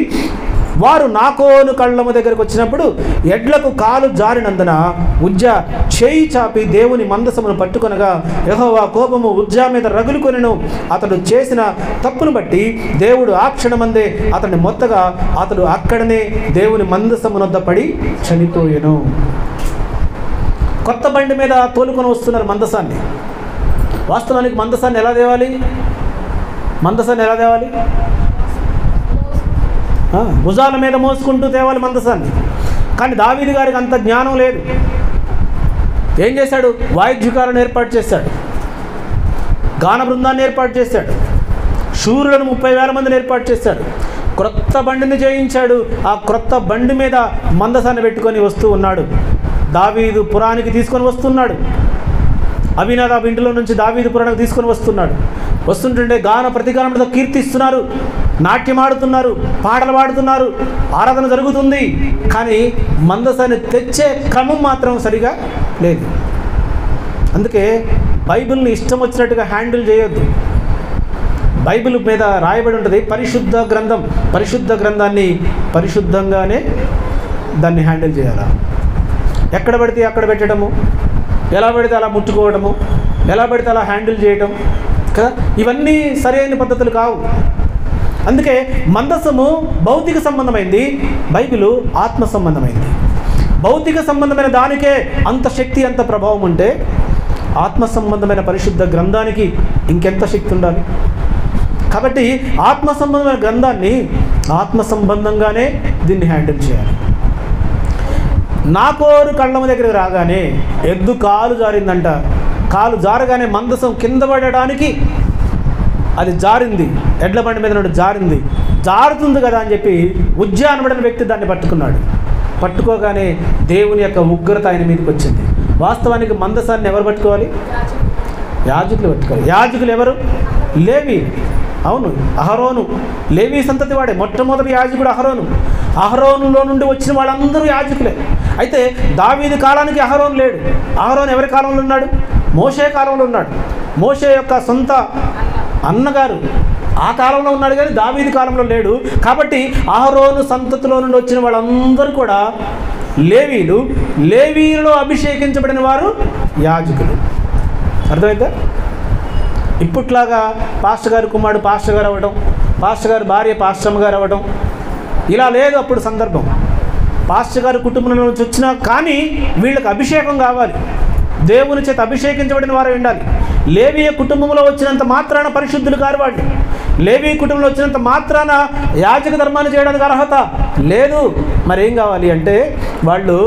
వారు నాకోను కళ్ళము దగ్గరకు వచ్చినప్పుడు ఎడ్లకు కాలు జారినందున ఉజ్జా చేయి చాపి దేవుని మందసమును పట్టుకొనగా యెహోవా కోపము ఉజ్జా మీద రగులుకొనెను. అతడు చేసిన తప్పును బట్టి దేవుడు ఆ క్షణమందే అతన్ని మొత్తగా అతడు అక్కడనే దేవుని మందసమునొద్ద పడి చనిపోయెను. కొత్త బండి మీద తోలుకొని వస్తున్నారు మందసాన్ని. వాస్తవానికి మందసాన్ని ఎలా తేవాలి? భుజాల మీద మోసుకుంటూ తేవాలి మందసాన్ని. కానీ దావీదు గారికి అంత జ్ఞానం లేదు. ఏం చేశాడు? వాయిద్యకారులను ఏర్పాటు చేశాడు, గాన బృందాన్ని ఏర్పాటు చేశాడు, శూరులను 30,000 మందిని ఏర్పాటు చేశాడు, క్రొత్త బండిని చేయించాడు. ఆ క్రొత్త బండి మీద మందసాన్ని పెట్టుకొని వస్తూ ఉన్నాడు. దావీదు పురానికి తీసుకొని వస్తున్నాడు. అబీనాదాబు ఇంటిలో నుంచి దావీదు పురాణకు తీసుకొని వస్తున్నాడు. వస్తుంటుంటే గాన ప్రతిగానంతో కీర్తిస్తున్నారు, నాట్యమాడుతున్నారు, పాటలు పాడుతున్నారు, ఆరాధన జరుగుతుంది. కానీ మందసాన్ని తెచ్చే క్రమం మాత్రం సరిగా లేదు. అందుకే బైబిల్ని ఇష్టం వచ్చినట్టుగా హ్యాండిల్ చేయొద్దు. బైబిల్ మీద రాయబడి ఉంటుంది పరిశుద్ధ గ్రంథం. పరిశుద్ధ గ్రంథాన్ని పరిశుద్ధంగానే దాన్ని హ్యాండిల్ చేయాలా. ఎక్కడ పడితే అక్కడ పెట్టడము, ఎలా పడితే అలా ముట్టుకోవడము, ఎలా పడితే అలా హ్యాండిల్ చేయటం కదా, ఇవన్నీ సరైన పద్ధతులు కావు. అందుకే మందసము భౌతిక సంబంధమైంది, బైబిలు ఆత్మ సంబంధమైంది. భౌతిక సంబంధమైన దానికే అంత శక్తి, అంత ప్రభావం ఉంటే ఆత్మ సంబంధమైన పరిశుద్ధ గ్రంథానికి ఇంకెంత శక్తి ఉండాలి. కాబట్టి ఆత్మ సంబంధమైన గ్రంథాన్ని ఆత్మ సంబంధంగానే దీన్ని హ్యాండిల్ చేయాలి. నాకోరు కళ్ళము దగ్గరికి రాగానే ఎద్దు కాలు జారిందంట. కాలు జారగానే మందసం కింద పడడానికి అది జారింది. ఎడ్ల బండి మీద నుండి జారింది. జారుతుంది కదా అని చెప్పి ఉజ్జా అనబడిన వ్యక్తి దాన్ని పట్టుకున్నాడు. పట్టుకోగానే దేవుని యొక్క ఉగ్రత ఆయన మీదకి వచ్చింది. వాస్తవానికి మందసాన్ని ఎవరు పట్టుకోవాలి? యాజకులు పట్టుకోవాలి. యాజకులు ఎవరు? లేవి. అవును, అహరోను లేవి సంతతి వాడే. మొట్టమొదటి యాజకుడు అహరోను. అహరోనులో నుండి వచ్చిన వాళ్ళందరూ యాజకులే. అయితే దావీదు కాలానికి అహరోను లేడు. అహరోను ఎవరి కాలంలో ఉన్నాడు? మోషే కాలంలో ఉన్నాడు. మోషే యొక్క సొంత అన్నగారు ఆ కాలంలో ఉన్నాడు, కానీ దావీదు కాలంలో లేడు. కాబట్టి అహరోను సంతతిలో నుండి వచ్చిన వాళ్ళందరూ కూడా లేవీలు. లేవీలో అభిషేకించబడిన వారు యాజకులు. అర్థమైందా? ఇప్పట్లాగా పాస్టర్ గారు కుమారుడు పాస్టర్ గారు అవ్వడం, పాస్టర్ గారు భార్య పాస్టమ్మ గారు అవ్వడం ఇలా లేదు అప్పుడు సందర్భం. పాస్టర్ గారు కుటుంబం నుంచి వచ్చినా కానీ వీళ్ళకి అభిషేకం కావాలి, దేవుని చేత అభిషేకించబడిన వారు ఉండాలి. లేవీ కుటుంబంలో వచ్చినంత మాత్రాన పరిశుద్ధులు కారు వాళ్ళు. లేవీ కుటుంబంలో వచ్చినంత మాత్రాన యాజక ధర్మాన్ని చేయడానికి అర్హత లేదు. మరేం కావాలి అంటే వాళ్ళు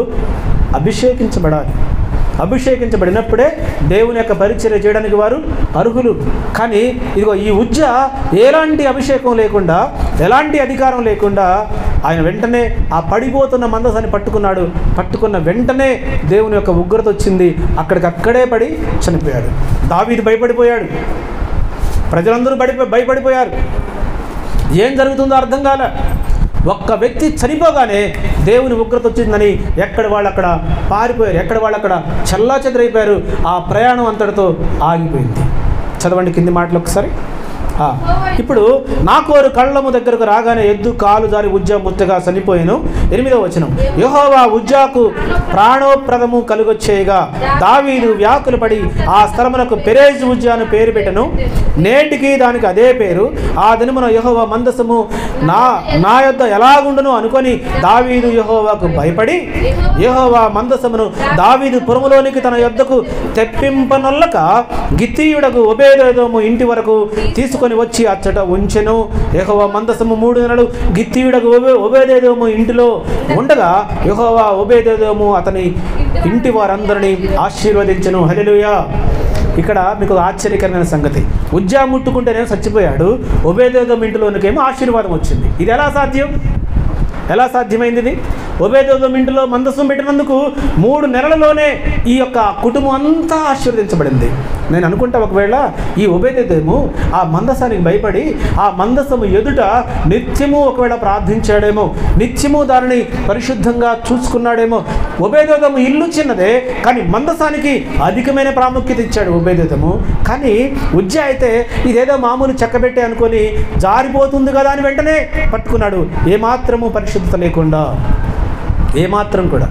అభిషేకించబడాలి. అభిషేకించబడినప్పుడే దేవుని యొక్క పరిచర్య చేయడానికి వారు అర్హులు. కానీ ఇదిగో ఈ ఉజ్జా ఎలాంటి అభిషేకం లేకుండా, ఎలాంటి అధికారం లేకుండా ఆయన వెంటనే ఆ పడిపోతున్న మందసాన్ని పట్టుకున్నాడు. పట్టుకున్న వెంటనే దేవుని యొక్క ఉగ్రత వచ్చింది. అక్కడికక్కడే పడి చనిపోయాడు. దావీదు భయపడిపోయాడు. ప్రజలందరూ భయపడిపోయారు. ఏం జరుగుతుందో అర్థం కాలే. ఒక్క వ్యక్తి చనిపోగానే దేవుని ఉగ్రత వచ్చిందని ఎక్కడ వాళ్ళు అక్కడ పారిపోయారు, ఎక్కడ వాళ్ళు అక్కడ చల్లాచెదరైపోయారు. ఆ ప్రయాణం అంతటితో ఆగిపోయింది. చదవండి కింది మాటలు ఒకసారి. ఇప్పుడు నాకోరు కళ్ళము దగ్గరకు రాగానే ఎద్దు కాలు జారి ఉజ్జా ముచ్చగా చనిపోయాను. 8వ వచనం, యెహోవా ఉజ్జాకు ప్రాణోప్రదము కలుగొచ్చేయగా దావీదు వ్యాకులు పడి ఆ స్థలమునకు పెరేజ్ ఉజ్జాను పేరు పెట్టెను. నేటికి దానికి అదే పేరు. ఆ దినమున యెహోవా మందసము నా యొద్ద ఎలాగుండును అనుకొని దావీదు యెహోవాకు భయపడి యెహోవా మందసమును దావీదు పురములోనికి తన యొద్దకు తెప్పింపనొల్లక గిత్తీయుడకు ఒబేదెదోము ఇంటి వరకు తీసుకొని వచ్చి అచ్చట ఉంచెను. యెహోవా మందసము 3 నెలలు గిత్తీయుడకు ఒబేదెదోము ఇంటిలో ఉండగా యెహోవా ఒబేదెదోము అతని ఇంటి వారందరినీ ఆశీర్వదించెను. హల్లెలూయా. ఇక్కడ మీకు ఆశ్చర్యకరమైన సంగతి, ఉజ్జా ముట్టుకుంటేనే చచ్చిపోయాడు, ఒబేదెదోము ఇంటిలోనికేమో ఆశీర్వాదం వచ్చింది. ఇది ఎలా సాధ్యం? ఎలా సాధ్యమైంది ఇది? ఒబేదెదోము ఇంటిలో మందసం పెట్టినందుకు 3 నెలలలోనే ఈ యొక్క కుటుంబం అంతా ఆశీర్వదించబడింది. నేను అనుకుంటా ఒకవేళ ఈ ఒబేదెదోము ఆ మందసానికి భయపడి ఆ మందసము ఎదుట నిత్యము ఒకవేళ ప్రార్థించాడేమో, నిత్యము దానిని పరిశుద్ధంగా చూసుకున్నాడేమో. ఒబేదెదోము ఇల్లు చిన్నదే, కానీ మందసానికి అధికమైన ప్రాముఖ్యత ఇచ్చాడు ఒబేదెదోము. కానీ ఉజ్జా అయితే ఇదేదో మామూలు చెక్కబెట్టే అనుకొని జారిపోతుంది కదా అని వెంటనే పట్టుకున్నాడు, ఏమాత్రము పరిశుద్ధత లేకుండా, ఏమాత్రం కూడా.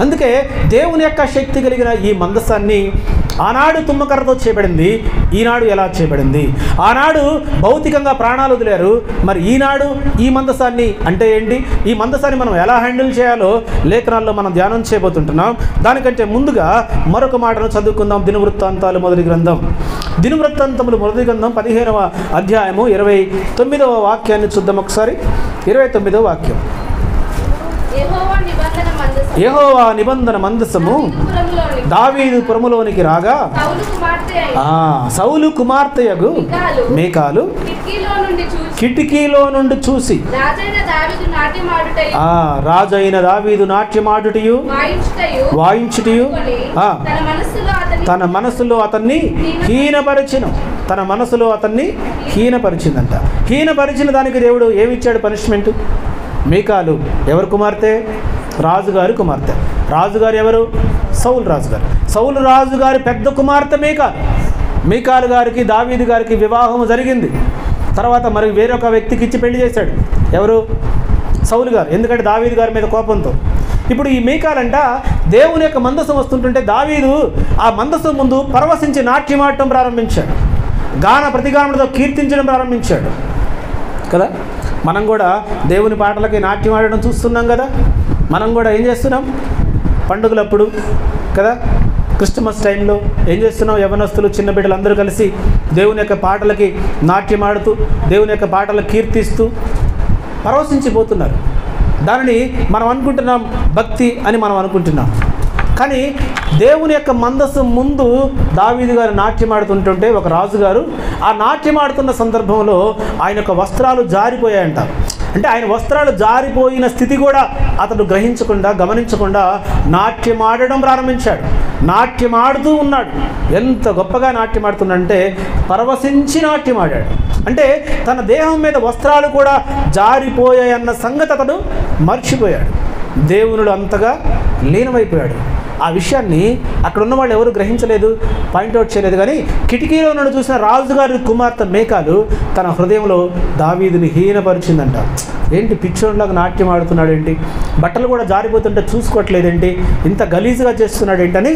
అందుకే దేవుని యొక్క శక్తి కలిగిన ఈ మందసాన్ని ఆనాడు తుమ్మకర్రతో చేయబడింది, ఈనాడు ఎలా చేయబడింది? ఆనాడు భౌతికంగా ప్రాణాలు వదిలేరు, మరి ఈనాడు ఈ మందసాన్ని అంటే ఏంటి? ఈ మందసాన్ని మనం ఎలా హ్యాండిల్ చేయాలో లేఖనాల్లో మనం ధ్యానం చేయబోతుంటున్నాం. దానికంటే ముందుగా మరొక మాటను చదువుకుందాం. దినవృత్తాంతాలు మొదటి గ్రంథం, దినవృత్తాంతములు మొదటి గ్రంథం 15వ అధ్యాయము 29వ వాక్యాన్ని చూద్దాం ఒకసారి. 29వ వాక్యం. యెహోవా నిబంధన మందసము దావీదు పురములోనికి రాగా సౌలు కుమార్తెయగు మీకాలు కిటికీలో నుండి చూసి రాజైన దావీదు నాట్యమాడుటయు వాయించుటయు తన మనసులో అతన్ని హీనపరిచిందంట. హీనపరిచిన దానికి దేవుడు ఏమిచ్చాడు పనిష్మెంట్? మీకాలు ఎవరు కుమార్తె? రాజుగారి కుమార్తె. రాజుగారు ఎవరు? సౌలు రాజుగారు. సౌలు రాజుగారి పెద్ద కుమార్తె మీకాలు. మీకాలు గారికి దావీదు గారికి వివాహం జరిగింది. తర్వాత మరి వేరొక వ్యక్తికి ఇచ్చి పెళ్లి చేశాడు. ఎవరు? సౌలు గారు. ఎందుకంటే దావీదు గారి మీద కోపంతో. ఇప్పుడు ఈ మీకాలంట దేవుని యొక్క మందసం వస్తుంటుంటే దావీదు ఆ మందసం ముందు పరవశించి నాట్యమాడటం ప్రారంభించాడు, గాన ప్రతిగానములతో కీర్తించడం ప్రారంభించాడు కదా. మనం కూడా దేవుని పాటలకి నాట్యం ఆడడం చూస్తున్నాం కదా. మనం కూడా ఏం చేస్తున్నాం? పండుగలప్పుడు కదా, క్రిస్టమస్ టైంలో ఏం చేస్తున్నాం? యవనస్తులు, చిన్న బిడ్డలు అందరూ కలిసి దేవుని యొక్క పాటలకి నాట్యం ఆడుతూ దేవుని యొక్క పాటలు కీర్తిస్తూ పరవశించిపోతున్నారు. దానిని మనం అనుకుంటున్నాం భక్తి అని మనం అనుకుంటున్నాం. కానీ దేవుని యొక్క మందసం ముందు దావీదు గారు నాట్యం ఆడుతుంటుంటే ఒక రాజుగారు ఆ నాట్యం ఆడుతున్న సందర్భంలో ఆయన యొక్క వస్త్రాలు జారిపోయాయంట. అంటే ఆయన వస్త్రాలు జారిపోయిన స్థితి కూడా అతడు గ్రహించకుండా, గమనించకుండా నాట్యం ఆడడం ప్రారంభించాడు. నాట్యం ఆడుతూ ఉన్నాడు. ఎంత గొప్పగా నాట్యం ఆడుతున్నాడంటే పరవశించి నాట్యం ఆడాడు. అంటే తన దేహం మీద వస్త్రాలు కూడా జారిపోయాయన్న సంగతి అతడు మర్చిపోయాడు. దేవునుడు అంతగా లీనమైపోయాడు. ఆ విషయాన్ని అక్కడ ఉన్న వాళ్ళు ఎవరు గ్రహించలేదు, పాయింట్అవుట్ చేయలేదు. కానీ కిటికీలో నుండి చూసిన రాజుగారి కుమార్తె మీకాలు తన హృదయంలో దావీదుని హీనపరిచిందంట. ఏంటి పిచ్చోన్లాగా నాట్యం ఆడుతున్నాడు ఏంటి, బట్టలు కూడా జారిపోతుంటే చూసుకోవట్లేదేంటి, ఇంత గలీజుగా చేస్తున్నాడు ఏంటని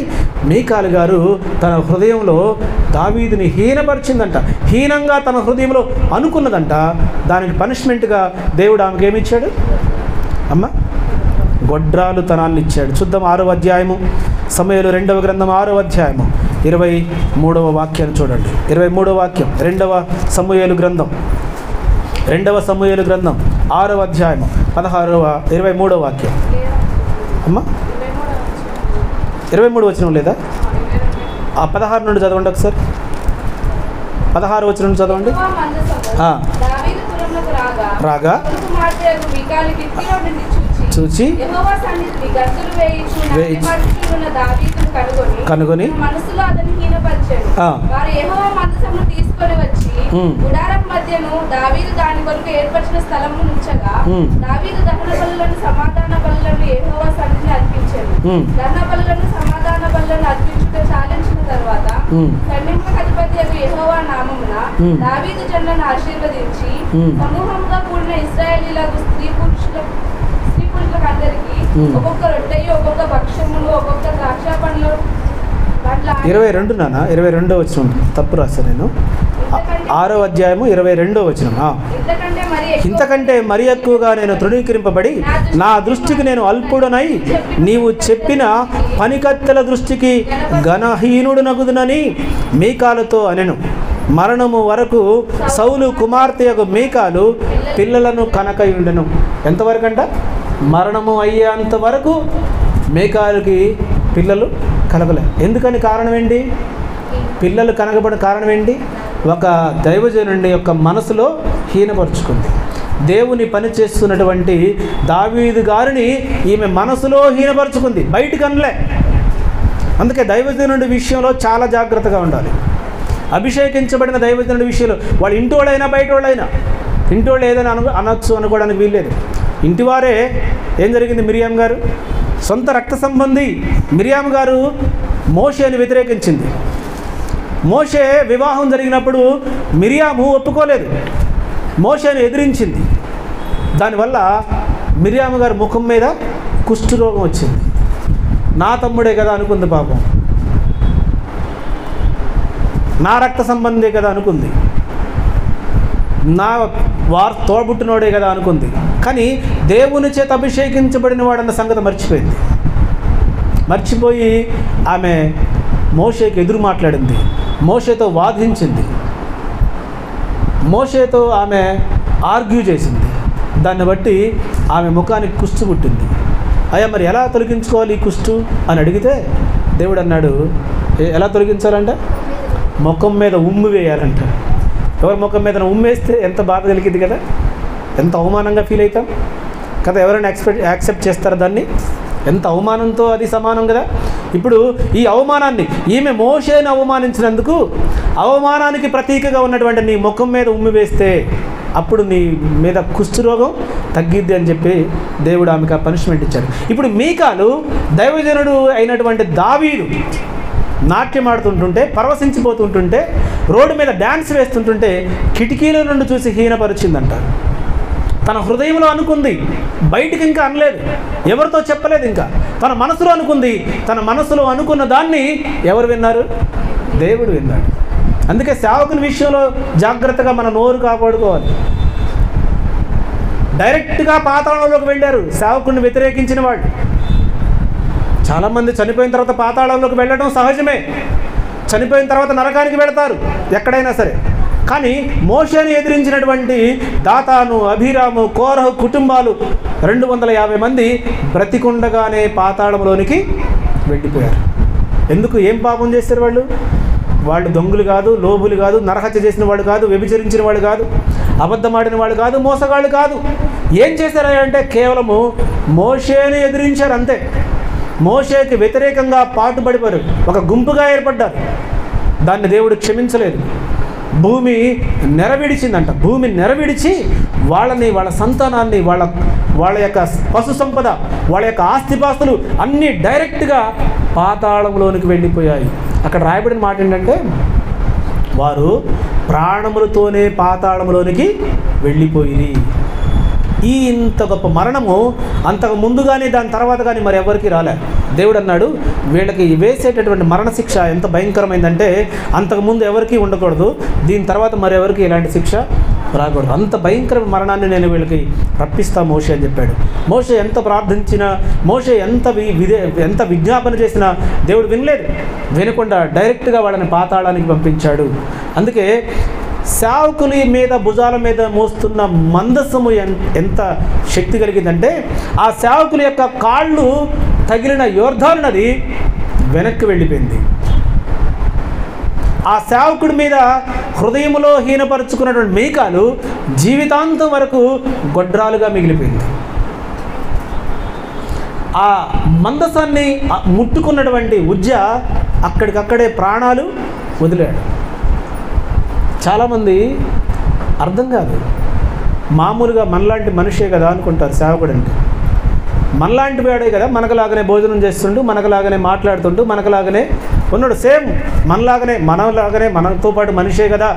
మీకాలు గారు తన హృదయంలో దావీదుని హీనపరిచిందంట. హీనంగా తన హృదయంలో అనుకున్నదంట. దానికి పనిష్మెంట్గా దేవుడు ఆమెకు ఏమిచ్చాడు అమ్మ? గొడ్రాలు తనాన్ని ఇచ్చాడు. చూద్దాం 6వ అధ్యాయము, సమూయేలు 2వ గ్రంథం 6వ అధ్యాయము 23వ వాక్యాన్ని చూడండి. 23వ వాక్యం, 2వ సమూయేలు గ్రంథం 6వ అధ్యాయము 23వ వాక్యం. అమ్మ 23 వచనం లేదా? 16 నుండి చదవండి ఒకసారి. 16 వచనం నుండి చదవండి. రాగా చూచి కనుగొని తీసుకొని వచ్చి గుడారం మధ్యను దావీదు దాని కొరకు ఏర్పరిచిన స్థలము నుంచగా దావీదు దహన బలులను సమాధాన బలులను యెహోవా సన్నిధిని అర్పించాడు. దహన బలులను సమాధాన బలులను అర్పించుట చాలించిన తర్వాత సైన్యములకు అధిపతి యెహోవా నామమున దావీదు జనులను ఆశీర్వదించి సమూహంగా కూడిన ఇశ్రాయేలీయులకు స్త్రీ పురుషులకు అందరికీ ఒక్కొక్క రొట్టెయు, ఒక్కొక్క భక్ష్యములు, ఒక్కొక్క ద్రాక్ష పండ్లు 22 నాన్న 22వ వచనం తప్పు రాశాను నేను. 6వ అధ్యాయము 22వ వచనం. ఇంతకంటే మరి ఎక్కువగా నేను తృణీకరింపబడి నా దృష్టికి నేను అల్పుడనై నీవు చెప్పిన పనికత్తెల దృష్టికి ఘనహీనుడునగుదునని మీకాలుతో అనెను. మరణము వరకు సౌలు కుమార్తెయగు మీకాలు పిల్లలను కనకయుండెను. ఎంతవరకు అంట? మరణము అయ్యేంత వరకు మీకాలుకి పిల్లలు కలగలే. ఎందుకని? కారణం ఏంటి? పిల్లలు కనగబడిన కారణం ఏంటి? ఒక దైవజనుడి యొక్క మనసులో హీనపరుచుకుంది. దేవుని పని చేస్తున్నటువంటి దావీదు గారిని ఈమె మనసులో హీనపరుచుకుంది, బయటికి అనలే. అందుకే దైవజనుడి విషయంలో చాలా జాగ్రత్తగా ఉండాలి. అభిషేకించబడిన దైవజనుడి విషయంలో వాళ్ళు ఇంటోళ్ళైనా బయటోళ్ళైనా, ఇంటోళ్ళు ఏదైనా అనొచ్చు అనుకోవడానికి వీల్లేదు. ఇంటివారే. ఏం జరిగింది? మిరియాం గారు సొంత రక్త సంబంధి మిరియాం గారు మోషేని వ్యతిరేకించింది. మోషే వివాహం జరిగినప్పుడు మిరియాము ఒప్పుకోలేదు, మోషేని ఎదిరించింది. దానివల్ల మిరియాము గారి ముఖం మీద కుష్ఠరోగం వచ్చింది. నా తమ్ముడే కదా అనుకుంది పాపం, నా రక్త సంబంధే కదా అనుకుంది, నా వారు తోడబుట్టినోడే కదా అనుకుంది. కానీ దేవుని చేత అభిషేకించబడిన వాడన్న సంగతి మర్చిపోయింది. మర్చిపోయి ఆమె మోషేకి ఎదురు మాట్లాడింది, మోషేతో వాదించింది, మోషేతో ఆమె ఆర్గ్యూ చేసింది. దాన్ని బట్టి ఆమె ముఖానికి కుష్టు పుట్టింది. అయ్యా మరి ఎలా తొలగించుకోవాలి ఈ కుష్టు అని అడిగితే దేవుడు అన్నాడు, ఎలా తొలగించాలంట? ముఖం మీద ఉమ్ము వేయాలంట. ఎవరి ముఖం మీద ఉమ్మేస్తే ఎంత బాధ కలిగింది కదా, ఎంత అవమానంగా ఫీల్ అవుతాం కదా. ఎవరైనా యాక్సెప్ట్ చేస్తారా దాన్ని? ఎంత అవమానంతో అది సమానం కదా. ఇప్పుడు ఈ అవమానాన్ని, ఈమె మోషేని అవమానించినందుకు అవమానానికి ప్రతీకగా ఉన్నటువంటి నీ ముఖం మీద ఉమ్మి వేస్తే అప్పుడు నీ మీద కుష్ఠరోగం తగ్గిద్ది అని చెప్పి దేవుడు ఆమెకు ఆ పనిష్మెంట్ ఇచ్చాడు. ఇప్పుడు మీకాలు దైవజనుడు అయినటువంటి దావీదు నాట్యం ఆడుతుంటుంటే, పరవశించిపోతుంటుంటే, రోడ్డు మీద డ్యాన్స్ వేస్తుంటుంటే కిటికీల నుండి చూసి హీనపరిచిందంట. తన హృదయంలో అనుకుంది, బయటికి ఇంకా అనలేదు, ఎవరితో చెప్పలేదు, ఇంకా తన మనసులో అనుకుంది. తన మనసులో అనుకున్న దాన్ని ఎవరు విన్నారు? దేవుడు విన్నాడు. అందుకే సేవకుని విషయంలో జాగ్రత్తగా మన నోరు కాపాడుకోవాలి. డైరెక్ట్గా పాతాళంలోకి వెళ్ళారు సేవకుడిని వ్యతిరేకించిన వాళ్ళు. చాలామంది చనిపోయిన తర్వాత పాతాళంలోకి వెళ్ళడం సహజమే, చనిపోయిన తర్వాత నరకానికి వెళతారు ఎక్కడైనా సరే. కానీ మోషేని ఎదిరించినటువంటి దాతాను, అభిరాము, కోరహు కుటుంబాలు 250 మంది బ్రతికుండగానే పాతాళంలోనికి వెళ్ళిపోయారు. ఎందుకు? ఏం పాపం చేశారు వాళ్ళు? వాళ్ళు దొంగలు కాదు, లోబులు కాదు, నరహత్య చేసిన వాళ్ళు కాదు, వ్యభిచరించిన వాళ్ళు కాదు, అబద్ధమాడిన వాళ్ళు కాదు, మోసగాళ్ళు కాదు. ఏం చేశారంటే కేవలము మోషేని ఎదిరించారు అంతే. మోషేకి వ్యతిరేకంగా పాటుపడిపోయారు, ఒక గుంపుగా ఏర్పడ్డారు. దాన్ని దేవుడు క్షమించలేదు. భూమి నెరవిడిచిందంట. భూమి నెరవిడిచి వాళ్ళని, వాళ్ళ సంతానాన్ని, వాళ్ళ యొక్క పశు సంపద, వాళ్ళ యొక్క ఆస్తిపాస్తులు అన్నీ డైరెక్ట్గా పాతాళంలోనికి వెళ్ళిపోయాయి. అక్కడ రాయబడిన మాట ఏంటంటే వారు ప్రాణములతోనే పాతాళంలోనికి వెళ్ళిపోయి. ఈ ఇంత గొప్ప మరణము అంతకు ముందు కానీ దాని తర్వాత కానీ మరి ఎవరికి రాలే. దేవుడు అన్నాడు, వీళ్ళకి వేసేటటువంటి మరణశిక్ష ఎంత భయంకరమైందంటే అంతకుముందు ఎవరికి ఉండకూడదు, దీని తర్వాత మరి ఎవరికి ఇలాంటి శిక్ష రాకూడదు. అంత భయంకర మరణాన్ని నేను వీళ్ళకి రప్పిస్తా మోషే అని చెప్పాడు. మోషే ఎంత ప్రార్థించినా, మోషే ఎంత విజ్ఞాపన చేసినా దేవుడు వినలేదు. వినకుండా డైరెక్ట్గా వాళ్ళని పాతాళానికి పంపించాడు. అందుకే సేవకుని మీద, భుజాల మీద మోస్తున్న మందస్సము ఎంత శక్తి కలిగిందంటే ఆ సేవకుల యొక్క కాళ్ళు తగిలిన యోర్దాను నది వెనక్కి వెళ్ళిపోయింది. ఆ సేవకుడి మీద హృదయంలో హీనపరుచుకున్నటువంటి మీకాలు జీవితాంతం వరకు గొడ్రాలుగా మిగిలిపోయింది. ఆ మందసాన్ని ముట్టుకున్నటువంటి ఉజ్జ అక్కడికక్కడే ప్రాణాలు వదిలాడు. చాలామంది అర్థం కాదు, మామూలుగా మనలాంటి మనిషే కదా అనుకుంటారు సేవకుడు అంటే. మనలాంటి వాడే కదా, మనకులాగానే భోజనం చేస్తుంటూ, మనకులాగానే మాట్లాడుతుంటూ, మనకులాగానే ఉన్నాడు, సేమ్ మనలాగానే, మనతో పాటు మనిషే కదా,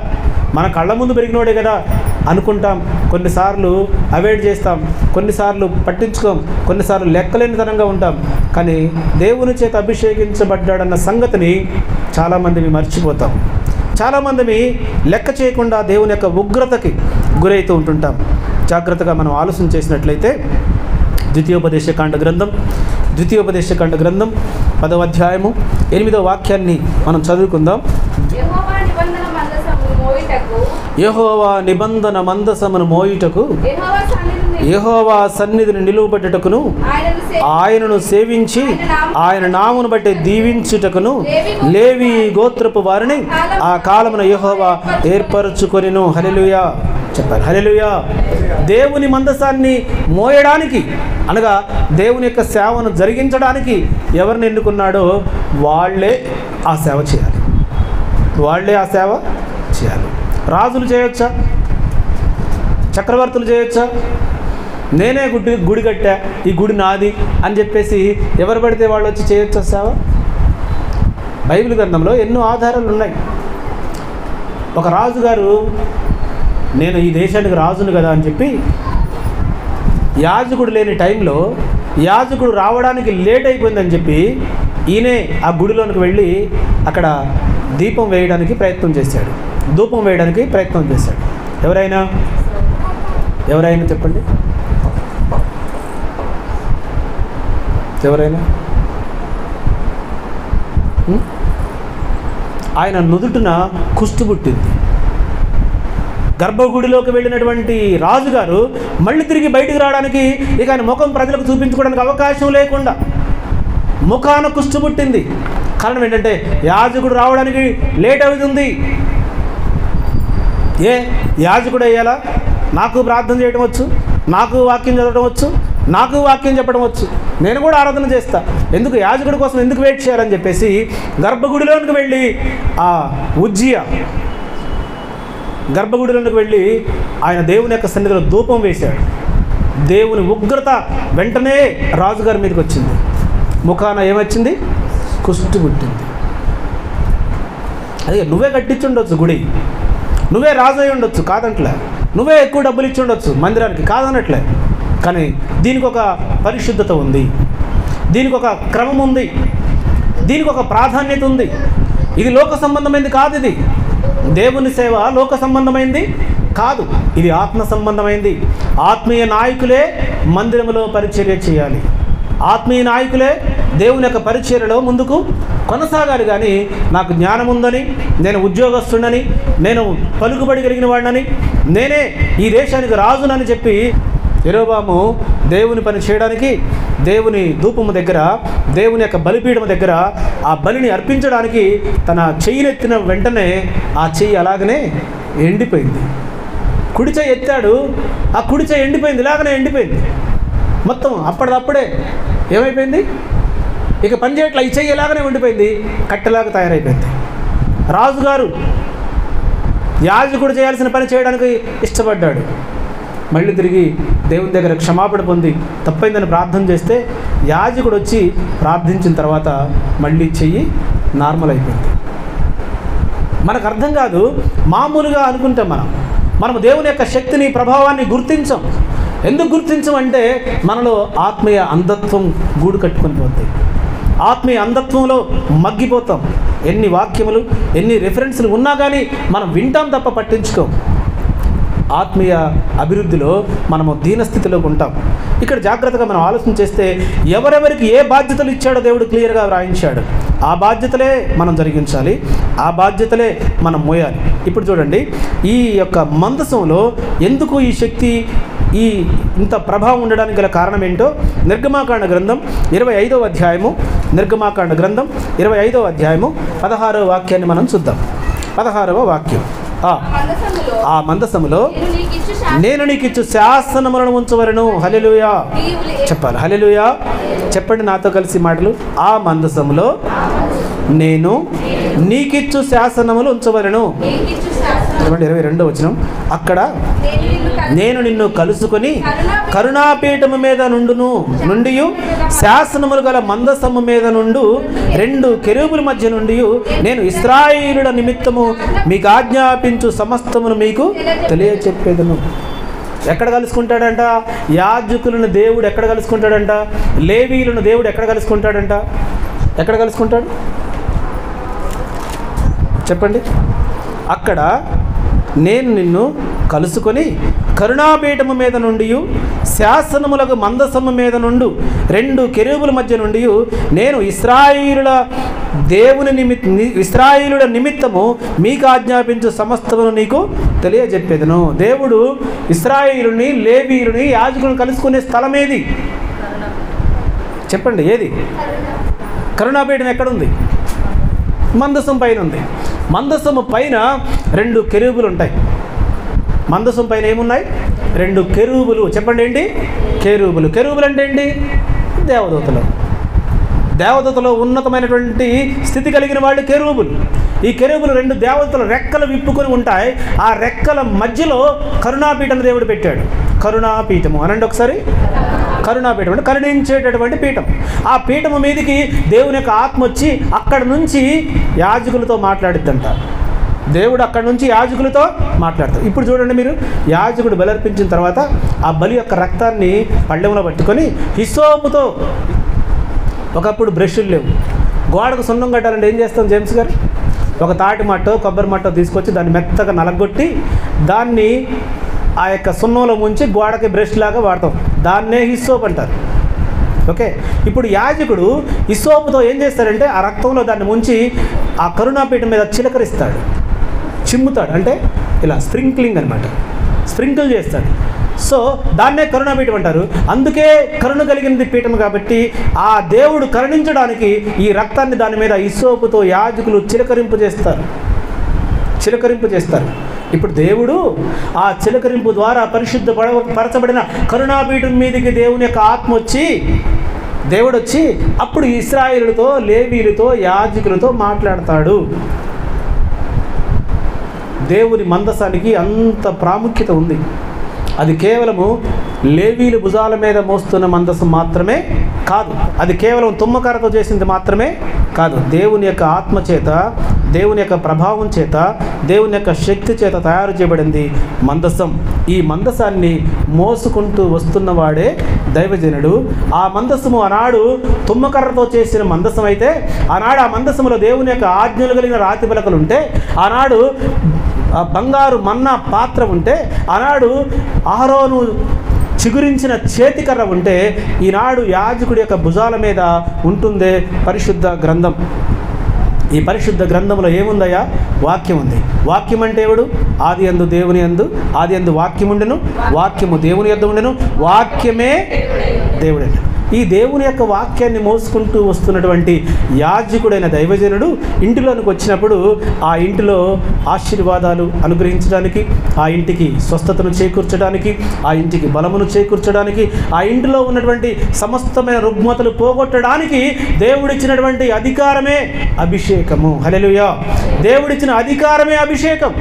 మన కళ్ళ ముందు పెరిగినోడే కదా అనుకుంటాం. కొన్నిసార్లు అవాయిడ్ చేస్తాం, కొన్నిసార్లు పట్టించుకోం, కొన్నిసార్లు లెక్కలేనితనంగా ఉంటాం. కానీ దేవుని చేత అభిషేకించబడ్డాడన్న సంగతిని చాలామంది మర్చిపోతాం. చాలామంది లెక్క చేయకుండా దేవుని యొక్క ఉగ్రతకి గురవుతూ ఉంటుంటాం. జాగ్రత్తగా మనం ఆలోచన చేసినట్లయితే ద్వితీయోపదేశకాండ గ్రంథం 10వ అధ్యాయము 8వ వాక్యాన్ని మనం చదువుకుందాం. యెహోవా నిబంధన మందసమును మోయుటకు, యెహోవా సన్నిధిని నిలువబెట్టుటకును, ఆయనను సేవించి ఆయన నామమును బట్టి దీవించుటకును లేవి గోత్రపు వారిని ఆ కాలమున యెహోవా ఏర్పరచుకొనెను. హల్లెలూయా చెప్పారు. హల్లెలూయా. దేవుని మందసాన్ని మోయడానికి, అనగా దేవుని యొక్క సేవను జరిగించడానికి ఎవరిని ఎన్నుకున్నాడో వాళ్ళే ఆ సేవ చేయాలి. వాళ్ళే ఆ సేవ చేయాలి. రాజులు చేయొచ్చా? చక్రవర్తులు చేయొచ్చా? నేనే గుడి కట్టా, ఈ గుడి నాది అని చెప్పేసి ఎవరు పడితే వాళ్ళు వచ్చి చేయొచ్చా సేవ? బైబిల్ గ్రంథంలో ఎన్నో ఆధారాలు ఉన్నాయి. ఒక రాజుగారు నేను ఈ దేశానికి రాజును కదా అని చెప్పి యాజకుడు లేని టైంలో యాజకుడు రావడానికి లేట్ అయిపోయిందని చెప్పి ఈయనే ఆ గుడిలోనికి వెళ్ళి అక్కడ దీపం వేయడానికి ప్రయత్నం చేశాడు, ధూపం వేయడానికి ప్రయత్నం చేశాడు. ఎవరైనా చెప్పండి, ఎవరైనా? ఆయన నుదుటిన కుష్టు పుట్టింది. గర్భగుడిలోకి వెళ్ళినటువంటి రాజుగారు మళ్ళీ తిరిగి బయటికి రావడానికి ఇక ఆయన ముఖం ప్రజలకు చూపించుకోవడానికి అవకాశం లేకుండా ముఖాన కుష్టు పుట్టింది. కారణం ఏంటంటే యాజకుడు రావడానికి లేట్ అవుతుంది. యాజకుడు అయ్యాలా? నాకు ప్రార్థన చేయడం వచ్చు, నాకు వాక్యం చదవడం వచ్చు, నాకు వాక్యం చెప్పడం వచ్చు, నేను కూడా ఆరాధన చేస్తా, ఎందుకు యాజకుడి కోసం ఎందుకు వెయిట్ చేయాలని చెప్పేసి గర్భగుడిలోనికి వెళ్ళి ఆ ఉజ్జియా గర్భగుడిలోనికి వెళ్ళి ఆయన దేవుని యొక్క సన్నిధిలో ధూపం వేశాడు. దేవుని ఉగ్రత వెంటనే రాజుగారి మీదకి వచ్చింది. ముఖాన ఏమొచ్చింది? కుష్టు పుట్టింది. అదే నువ్వే కట్టించుండొచ్చు గుడి, నువ్వే రాజు అయి ఉండొచ్చు కాదంట్లే, నువ్వే ఎక్కువ డబ్బులు ఇచ్చి ఉండొచ్చు మందిరానికి కాదనట్లే, కానీ దీనికి ఒక పరిశుద్ధత ఉంది, దీనికి ఒక క్రమం ఉంది, దీనికి ఒక ప్రాధాన్యత ఉంది. ఇది లోక సంబంధమైంది కాదు. ఇది దేవుని సేవ లోక సంబంధమైంది కాదు, ఇది ఆత్మ సంబంధమైంది. ఆత్మీయ నాయకులే మందిరంలో పరిచర్య చేయాలి, ఆత్మీయ నాయకులే దేవుని యొక్క పరిచర్యలో ముందుకు కొనసాగాలి. కానీ నాకు జ్ఞానం ఉందని, నేను ఉద్యోగస్తుడని, నేను పలుకుబడి కలిగిన వాడినని, నేనే ఈ దేశానికి రాజునని చెప్పి యెరోబాము దేవుని పని చేయడానికి దేవుని ధూపము దగ్గర, దేవుని యొక్క బలిపీఠం దగ్గర ఆ బలిని అర్పించడానికి తన చెయ్యినెత్తిన వెంటనే ఆ చెయ్యి అలాగనే ఎండిపోయింది. కుడి చెయ్యి ఎత్తాడు, ఆ కుడి చెయ్యి ఎండిపోయింది, ఇలాగనే ఎండిపోయింది మొత్తం. అప్పటిదప్పుడే ఏమైపోయింది? ఇక పని చేయట్లా, ఈ చెయ్యి ఎలాగనే ఉండిపోయింది, కట్టెలాగా తయారైపోయింది. రాజుగారు యాజకుడు చేయాల్సిన పని చేయడానికి ఇష్టపడ్డాడు. మళ్ళీ తిరిగి దేవుని దగ్గర క్షమాపణ పొంది తప్పైందని ప్రార్థన చేస్తే యాజకుడు వచ్చి ప్రార్థించిన తర్వాత మళ్ళీ చెయ్యి నార్మల్ అయిపోయింది. మనకు అర్థం కాదు, మామూలుగా అనుకుంటాం మనము దేవుని యొక్క శక్తిని, ప్రభావాన్ని గుర్తించం. ఎందుకు గుర్తించమంటే మనలో ఆత్మీయ అంధత్వం గూడు కట్టుకొని పోతాయి. ఆత్మీయ అంధత్వంలో మగ్గిపోతాం. ఎన్ని వాక్యములు, ఎన్ని రెఫరెన్స్లు ఉన్నా కానీ మనం వింటాం తప్ప పట్టించుకోం. ఆత్మీయ అభివృద్ధిలో మనము దీనస్థితిలోకి ఉంటాం. ఇక్కడ జాగ్రత్తగా మనం ఆలోచన చేస్తే ఎవరెవరికి ఏ బాధ్యతలు ఇచ్చాడో దేవుడు క్లియర్గా వ్రాయించాడు. ఆ బాధ్యతలే మనం జరిగించాలి, ఆ బాధ్యతలే మనం మోయాలి. ఇప్పుడు చూడండి, ఈ యొక్క మందసంలో ఎందుకు ఈ శక్తి, ఈ ఇంత ప్రభావం ఉండడానికి గల కారణం ఏంటో నిర్గమాకాండ గ్రంథం 25వ అధ్యాయము, నిర్గమాకాండ గ్రంథం 25వ అధ్యాయము 16వ వాక్యాన్ని మనం చూద్దాం. 16వ వాక్యం, ఆ మందసములో నేను నీకు ఇచ్చు శాసనములను ఉంచవలను. హల్లెలూయా చెప్పాలి, హల్లెలూయా చెప్పండి నాతో కలిసి మాటలు. ఆ మందసములో నేను నీకిచ్చు శాసనములు ఉంచవలను. 22వ వచనం, అక్కడ నేను నిన్ను కలుసుకొని కరుణాపీఠము మీద నుండి శాసనములు గల మందసము మీద నుండి 2 కెరూబుల మధ్య నుండి నేను ఇశ్రాయేలుల నిమిత్తము మీకు ఆజ్ఞాపించు సమస్తమును మీకు తెలియచెప్పేదను. ఎక్కడ కలుసుకుంటాడంట? యాజకులను దేవుడు ఎక్కడ కలుసుకుంటాడంట? లేవీయులను దేవుడు ఎక్కడ కలుసుకుంటాడంట? ఎక్కడ కలుసుకుంటాడు చెప్పండి? అక్కడ నేను నిన్ను కలుసుకొని కరుణాపీఠము మీద నుండి శాసనములకు మందసము మీద నుండి 2 కెరూబుల మధ్య నుండి నేను ఇశ్రాయేలుల నిమిత్తము మీకు ఆజ్ఞాపించు సమస్తమును నీకు తెలియజెప్పేదను. దేవుడు ఇశ్రాయేలుని, లేవీయుని, యాజకులను కలుసుకునే స్థలం ఏది చెప్పండి? ఏది? కరుణాపీఠం ఎక్కడుంది? మందసం పైన ఉంది. మందసము పైన 2 కెరూబులు ఉంటాయి. మందసం పైన ఏమున్నాయి? 2 కెరూబులు. చెప్పండి ఏంటి? కెరూబులు. కెరూబులు అంటే ఏంటి? దేవదూతలు. దేవదూతలో ఉన్నతమైనటువంటి స్థితి కలిగిన వాళ్ళు కెరూబులు. ఈ కెరూబులు 2 దేవతల రెక్కలు విప్పుకొని ఉంటాయి. ఆ రెక్కల మధ్యలో కరుణాపీఠం దేవుడు పెట్టాడు. కరుణాపీఠము అనండి ఒకసారి. కరుణాపీఠం అంటే కరుణించేటటువంటి పీఠం. ఆ పీఠము మీదకి దేవుని యొక్క ఆత్మ వచ్చి అక్కడ నుంచి యాజకులతో మాట్లాడిద్దంట. దేవుడు అక్కడ నుంచి యాజకులతో మాట్లాడతాడు. ఇప్పుడు చూడండి మీరు, యాజకుడు బలర్పించిన తర్వాత ఆ బలి యొక్క రక్తాన్ని పళ్ళెంలో పట్టుకొని హిస్సోపుతో, ఒకప్పుడు బ్రష్లు లేవు, గోడకు సున్నం కట్టాలంటే ఏం చేస్తాం జేమ్స్ గారు? ఒక తాటి మట్టో కొబ్బరి మట్టో తీసుకొచ్చి దాన్ని మెత్తగా నలగొట్టి దాన్ని ఆ యొక్క సున్నంలో ముంచి గోడకి బ్రష్ లాగా వాడతాం. దాన్నే హిస్సోప్ అంటారు. ఓకే, ఇప్పుడు యాజకుడు హిస్సోపుతో ఏం చేస్తాడంటే ఆ రక్తంలో దాన్ని ముంచి ఆ కరుణాపీఠం మీద చిలకరిస్తాడు, చిమ్ముతాడు. అంటే ఇలా స్ప్రింక్లింగ్ అనమాట, స్ప్రింకిల్ చేస్తాడు. సో దాన్నే కరుణాపీఠం అంటారు. అందుకే కరుణ కలిగినది పీఠం కాబట్టి ఆ దేవుడు కరుణించడానికి ఈ రక్తాన్ని దాని మీద హిస్సోపుతో యాజకులు చిలకరింపు చేస్తారు. ఇప్పుడు దేవుడు ఆ చిలకరింపు ద్వారా పరిశుద్ధ పరచబడిన కరుణాపీఠం మీదకి దేవుని యొక్క ఆత్మ వచ్చి, దేవుడు వచ్చి అప్పుడు ఇశ్రాయేలుతో, లేవీలతో, యాజకులతో మాట్లాడతాడు. దేవుని మందసానికి అంత ప్రాముఖ్యత ఉంది. అది కేవలము లేవీలు భుజాల మీద మోస్తున్న మందసం మాత్రమే కాదు, అది కేవలం తుమ్మకరతో చేసింది మాత్రమే కాదు. దేవుని యొక్క ఆత్మ చేత, దేవుని యొక్క ప్రభావం చేత, దేవుని యొక్క శక్తి చేత తయారు చేయబడింది మందసం. ఈ మందసాన్ని మోసుకుంటూ వస్తున్నవాడే దైవజనుడు. ఆ మందసము ఆనాడు తుమ్మకర్రతో చేసిన మందసం అయితే, ఆనాడు ఆ మందసములో దేవుని యొక్క ఆజ్ఞలు కలిగిన రాతి పలకలు ఉంటే, ఆనాడు బంగారు మన్నా పాత్ర ఉంటే, ఆనాడు అహరోను చిగురించిన చేతికర్ర ఉంటే, ఈనాడు యాజకుడి యొక్క భుజాల మీద ఉంటుందే పరిశుద్ధ గ్రంథం. ఈ పరిశుద్ధ గ్రంథంలో ఏముందయ్యా? వాక్యం ఉంది. వాక్యం అంటే ఎవడు? ఆది యందు దేవుని యందు, ఆది యందు వాక్యం ఉండెను, వాక్యము దేవుని యొద్ద ఉండెను, వాక్యమే దేవుడే. ఈ దేవుని యొక్క వాక్యాన్ని మోసుకుంటూ వస్తున్నటువంటి యాజకుడైన దైవజనుడు ఇంటిలోనికి వచ్చినప్పుడు ఆ ఇంటిలో ఆశీర్వాదాలు అనుగ్రహించడానికి, ఆ ఇంటికి స్వస్థతను చేకూర్చడానికి, ఆ ఇంటికి బలమును చేకూర్చడానికి, ఆ ఇంటిలో ఉన్నటువంటి సమస్తమైన రుగ్మతలు పోగొట్టడానికి దేవుడిచ్చినటువంటి అధికారమే అభిషేకము. హల్లెలూయా! దేవుడిచ్చిన అధికారమే అభిషేకం.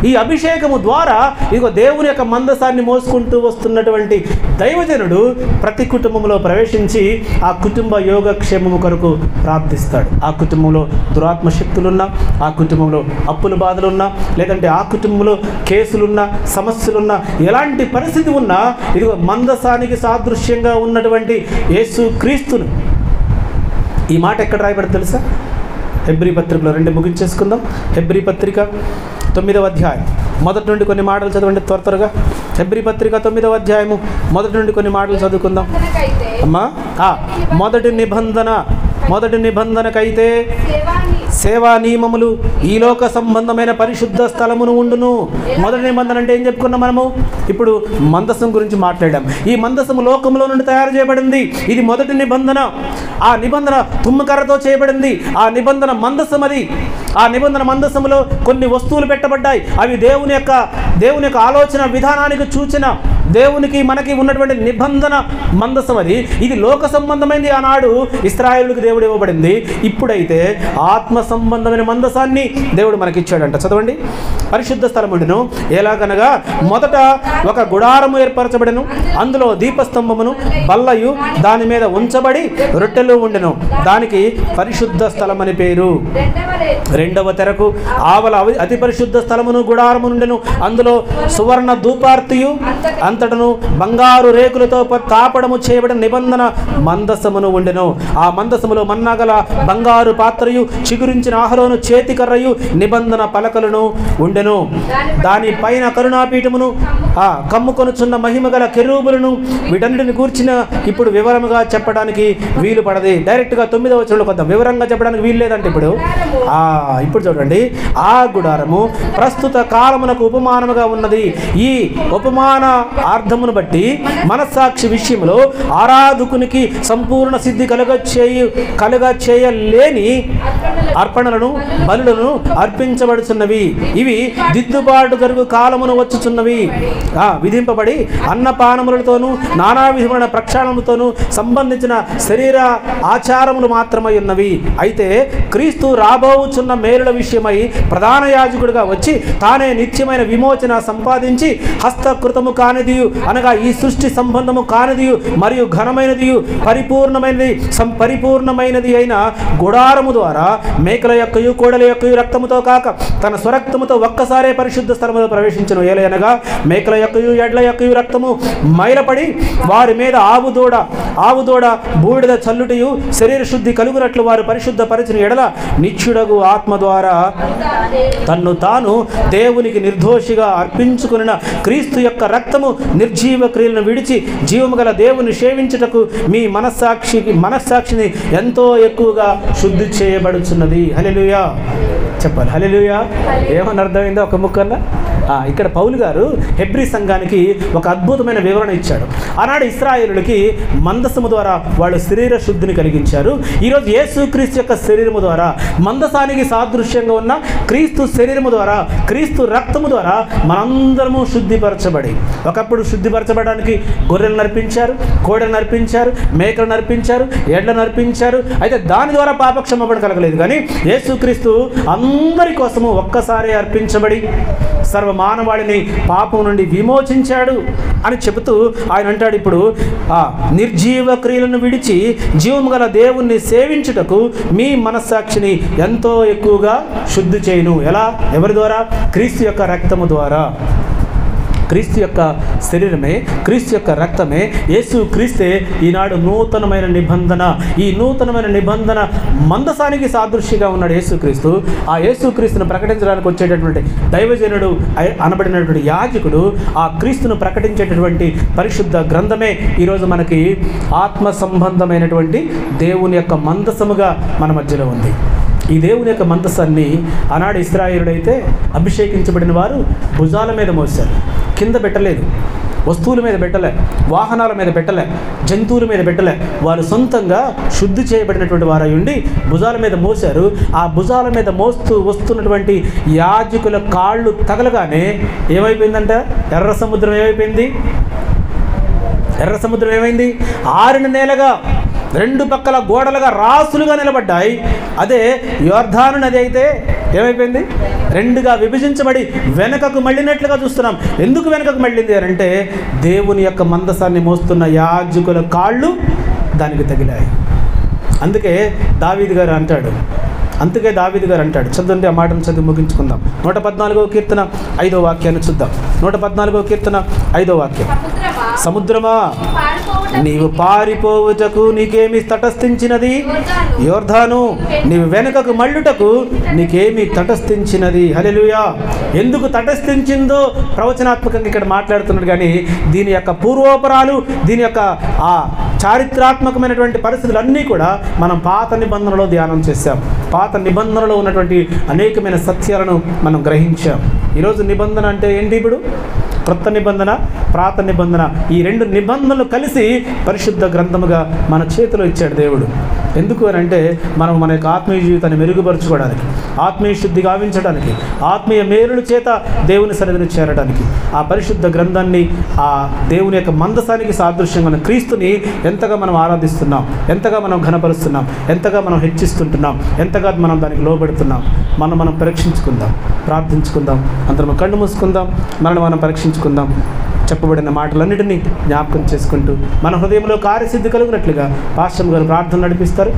ఈ అభిషేకము ద్వారా ఇగో దేవుని యొక్క మందసాన్ని మోసుకుంటూ వస్తున్నటువంటి దైవజనుడు ప్రతి కుటుంబంలో ప్రవేశించి ఆ కుటుంబ యోగక్షేమము కొరకు ప్రార్థిస్తాడు. ఆ కుటుంబంలో దురాత్మ శక్తులున్నా, ఆ కుటుంబంలో అప్పుల బాధలున్నా, లేదంటే ఆ కుటుంబంలో కేసులున్నా, సమస్యలున్నా, ఎలాంటి పరిస్థితి ఉన్నా ఇదిగో మందసానికి సాదృశ్యంగా ఉన్నటువంటి యేసు క్రీస్తును. ఈ మాట ఎక్కడ రాయబడి తెలుసా? హెబ్రీ పత్రికలో. 2 ముగించేసుకుందాం. హెబ్రీ పత్రిక 9వ అధ్యాయం మొదటి నుండి కొన్ని మాటలు చదవండి త్వరగా. హెబ్రీ పత్రిక 9వ అధ్యాయము మొదటి నుండి కొన్ని మాటలు చదువుకుందాం అమ్మా. మొదటి నిబంధనకైతే సేవా నియమములు ఈ లోక సంబంధమైన పరిశుద్ధ స్థలమును ఉండును. మొదటి నిబంధన అంటే ఏం చెప్పుకున్నాం మనము? ఇప్పుడు మందసం గురించి మాట్లాడాం. ఈ మందసము లోకంలో నుండి తయారు చేయబడింది. ఇది మొదటి నిబంధన. ఆ నిబంధన తుమ్మకర్రతో చేయబడింది. ఆ నిబంధన మందసం అది. ఆ నిబంధన మందసములో కొన్ని వస్తువులు పెట్టబడ్డాయి. అవి దేవుని యొక్క ఆలోచన విధానానికి సూచన. దేవునికి మనకి ఉన్నటువంటి నిబంధన మందసం అది. ఇది లోక సంబంధమైనది. ఆనాడు ఇశ్రాయేలుకి దేవుడు ఇవ్వబడింది. ఇప్పుడైతే ఆత్మ సంబంధమైన మందసాన్ని దేవుడు మనకి ఇచ్చాడంట. చదవండి. పరిశుద్ధ స్థలమును ఎలాగనగా మొదట ఒక గుడారము ఏర్పరచబడెను, అందులో దీపస్తంభమును బల్లయు దాని మీద ఉంచబడి రొట్టెలు ఉండెను. దానికి పరిశుద్ధ స్థలం అని పేరు. రెండవ తెరకు ఆవల అతి పరిశుద్ధ స్థలమును గుడారము నుండెను. అందులో సువర్ణ ధూపార్తియు అంతటను బంగారు రేకులతో తాపడము చేయబడిన నిబంధన మందసమును ఉండెను. ఆ మందసములో మన్నాగల బంగారు పాత్రయు, చిగురించిన అహరోను చేతికర్రయు, నిబంధన పలకలను ఉండెను. దాని పైన కరుణాపీఠమును, కమ్ముకొనుచున్న మహిమగల కెరూబులను. వీటన్నిటిని కూర్చిన ఇప్పుడు వివరముగా చెప్పడానికి వీలు పడది. డైరెక్ట్గా 9వ వచనంలోకి వద్దాం. వివరంగా చెప్పడానికి వీలు లేదంటే ఇప్పుడు ఇప్పుడు చూడండి, ఆ గుడారము ప్రస్తుత కాలమునకు ఉపమానముగా ఉన్నది. ఈ ఉపమాన అర్థమును బట్టి మనస్సాక్షి విషయంలో ఆరాధకునికి సంపూర్ణ సిద్ధి కలుగ చేయలేని అర్పణలను బలులను అర్పించబడుచున్నవి. ఇవి దిద్దుబాటు జరుగు కాలమును వచ్చుచున్నవి, విధింపబడి అన్నపానములతోనూ నానా విధమైన ప్రక్షాళనలతోనూ సంబంధించిన శరీర ఆచారములు మాత్రమై ఉన్నవి. అయితే క్రీస్తు రాబోచున్న మేలుల విషయమై ప్రధాన యాజకుడిగా వచ్చి తానే నిత్యమైన విమోచన సంపాదించి హస్తకృతము కానిదియు అనగా ఈ సృష్టి సంబంధము కానిదియు మరియు ఘనమైనదియు పరిపూర్ణమైనది అయిన గుడారము ద్వారా మేకల యొక్కయు కోడల యొక్కయు రక్తముతో కాక తన స్వరక్తముతో ఒక్కసారే పరిశుద్ధ స్థలములో ప్రవేశించను. ఏలయనగా మేకల యొక్కయు ఎడ్ల యొక్కయు రక్తము మైలపడి వారి మీద ఆవుదోడ బూడిద చల్లుటయు శరీర శుద్ధి కలుగునట్లు వారు పరిశుద్ధ పరిచిన ఎడల నిత్యుడగు ఆత్మ ద్వారా తన్ను తాను దేవునికి నిర్దోషిగా అర్పించుకున్న క్రీస్తు యొక్క రక్తము నిర్జీవ క్రియలను విడిచి జీవము గల దేవుని సేవించుటకు మీ మనస్సాక్షిని ఎంతో ఎక్కువగా శుద్ధి చేయబడుచున్నది. హల్లెలూయా చెప్పాలి. హల్లెలూయా. ఏమని అర్థమైందో ఒక ముక్కన్నా. ఇక్కడ పౌలు గారు హెబ్రీ సంఘానికి ఒక అద్భుతమైన వివరణ ఇచ్చాడు. ఆనాడు ఇశ్రాయేలులకి మందసము ద్వారా వాళ్ళు శరీర శుద్ధిని కలిగించారు. ఈరోజు యేసుక్రీస్తు యొక్క శరీరము ద్వారా మందసానికి సాదృశ్యంగా ఉన్న క్రీస్తు శరీరము ద్వారా క్రీస్తు రక్తము ద్వారా మనందరము శుద్ధిపరచబడి, ఒకప్పుడు శుద్ధిపరచబడడానికి గొర్రెలు నర్పించారు, కోడలు నర్పించారు, మేకలు నర్పించారు, ఎడ్లను నర్పించారు. అయితే దాని ద్వారా పాపక్షమాపణ కలగలేదు. కానీ యేసుక్రీస్తు అందరి కోసము ఒక్కసారి అర్పించబడి సర్వ మానవాళిని పాపం నుండి విమోచించాడు అని చెబుతూ ఆయన అంటాడు, ఇప్పుడు నిర్జీవ క్రియలను విడిచి జీవము గల దేవుణ్ణి సేవించుటకు మీ మనస్సాక్షిని ఎంతో ఎక్కువగా శుద్ధి చేయును. ఎలా? ఎవరి ద్వారా? క్రీస్తు యొక్క రక్తము ద్వారా. క్రీస్తు యొక్క శరీరమే, క్రీస్తు యొక్క రక్తమే, యేసు క్రీస్తే ఈనాడు నూతనమైన నిబంధన. ఈ నూతనమైన నిబంధన మందసానికి సాదృశ్యంగా ఉన్నాడు యేసుక్రీస్తు. ఆ యేసుక్రీస్తును ప్రకటించడానికి వచ్చేటటువంటి దైవజనుడు అనబడినటువంటి యాజకుడు ఆ క్రీస్తును ప్రకటించేటటువంటి పరిశుద్ధ గ్రంథమే ఈరోజు మనకి ఆత్మ సంబంధమైనటువంటి దేవుని యొక్క మందసముగా మన మధ్యలో ఉంది. ఈ దేవుని యొక్క మందసాన్ని ఆనాడు ఇశ్రాయేలుడైతే అభిషేకించబడిన వారు భుజాల మీద మోశారు, కింద పెట్టలేదు, వస్తువుల మీద పెట్టలే, వాహనాల మీద పెట్టలే, జంతువుల మీద పెట్టలే. వారు సొంతంగా శుద్ధి చేయబడినటువంటి వారై ఉండి భుజాల మీద మోశారు. ఆ భుజాల మీద మోస్తూ వస్తున్నటువంటి యాజకుల కాళ్ళు తగలగానే ఏమైపోయిందంట? ఎర్ర సముద్రం ఏమైపోయింది? ఎర్ర సముద్రం ఏమైంది? ఆరిన నేలగా రెండు పక్కల గోడలుగా రాసులుగా నిలబడ్డాయి. అదే యోర్దాను నది అయితే ఏమైపోయింది? రెండుగా విభజించబడి వెనకకు మళ్ళినట్లుగా చూస్తున్నాం. ఎందుకు వెనకకు మళ్ళింది అని అంటే దేవుని యొక్క మందసాన్ని మోస్తున్న యాజకుల కాళ్ళు దానికి తగిలాయి. అందుకే దావీదు గారు అంటాడు, చదవండి, ఆ మాటను చదివి ముగించుకుందాం. 114వ కీర్తన 5వ వాక్యాన్ని చూద్దాం. 114వ కీర్తన 5వ వాక్యం. సముద్రమా నీవు పారిపోవుటకు నీకేమి తటస్థించినది? యోర్దాను నీవు వెనుకకు మళ్ళుటకు నీకేమి తటస్థించినది? హల్లెలూయా. ఎందుకు తటస్థించిందో ప్రవచనాత్మకంగా ఇక్కడ మాట్లాడుతున్నాడు. కానీ దీని యొక్క పూర్వోపరాలు, దీని యొక్క ఆ చారిత్రాత్మకమైనటువంటి పరిస్థితులన్నీ కూడా మనం పాత నిబంధనలో ధ్యానం చేశాం. పాత నిబంధనలో ఉన్నటువంటి అనేకమైన సత్యాలను మనం గ్రహించాం. ఈరోజు నిబంధన అంటే ఏంటి? ఇప్పుడు క్రొత్త నిబంధన, పాత నిబంధన, ఈ రెండు నిబంధనలు కలిసి పరిశుద్ధ గ్రంథముగా మన చేతిలో ఇచ్చాడు దేవుడు. ఎందుకు అని అంటే మనం మన యొక్క ఆత్మీయ జీవితాన్ని మెరుగుపరుచుకోవడానికి, ఆత్మీయ శుద్ధి గావించడానికి, ఆత్మీయ మేలుల చేత దేవుని సన్నిధిని చేరడానికి ఆ పరిశుద్ధ గ్రంథాన్ని, ఆ దేవుని యొక్క మందసానికి సాదృశ్యంగా ఉన్న క్రీస్తుని ఎంతగా మనం ఆరాధిస్తున్నాం, ఎంతగా మనం ఘనపరుస్తున్నాం, ఎంతగా మనం హెచ్చిస్తుంటున్నాం, ఎంతగా మనం దానికి లోబడుతున్నాం. మనం పరీక్షించుకుందాం, ప్రార్థించుకుందాం, అందరం కళ్ళు మూసుకుందాం, మనం పరీక్షించుకుందాం. చెప్పబడిన మాటలన్నిటినీ జ్ఞాపకం చేసుకుంటూ మన హృదయంలో కార్యసిద్ధి కలుగునట్లుగా పాస్టర్ గారు ప్రార్థన నడిపిస్తారు.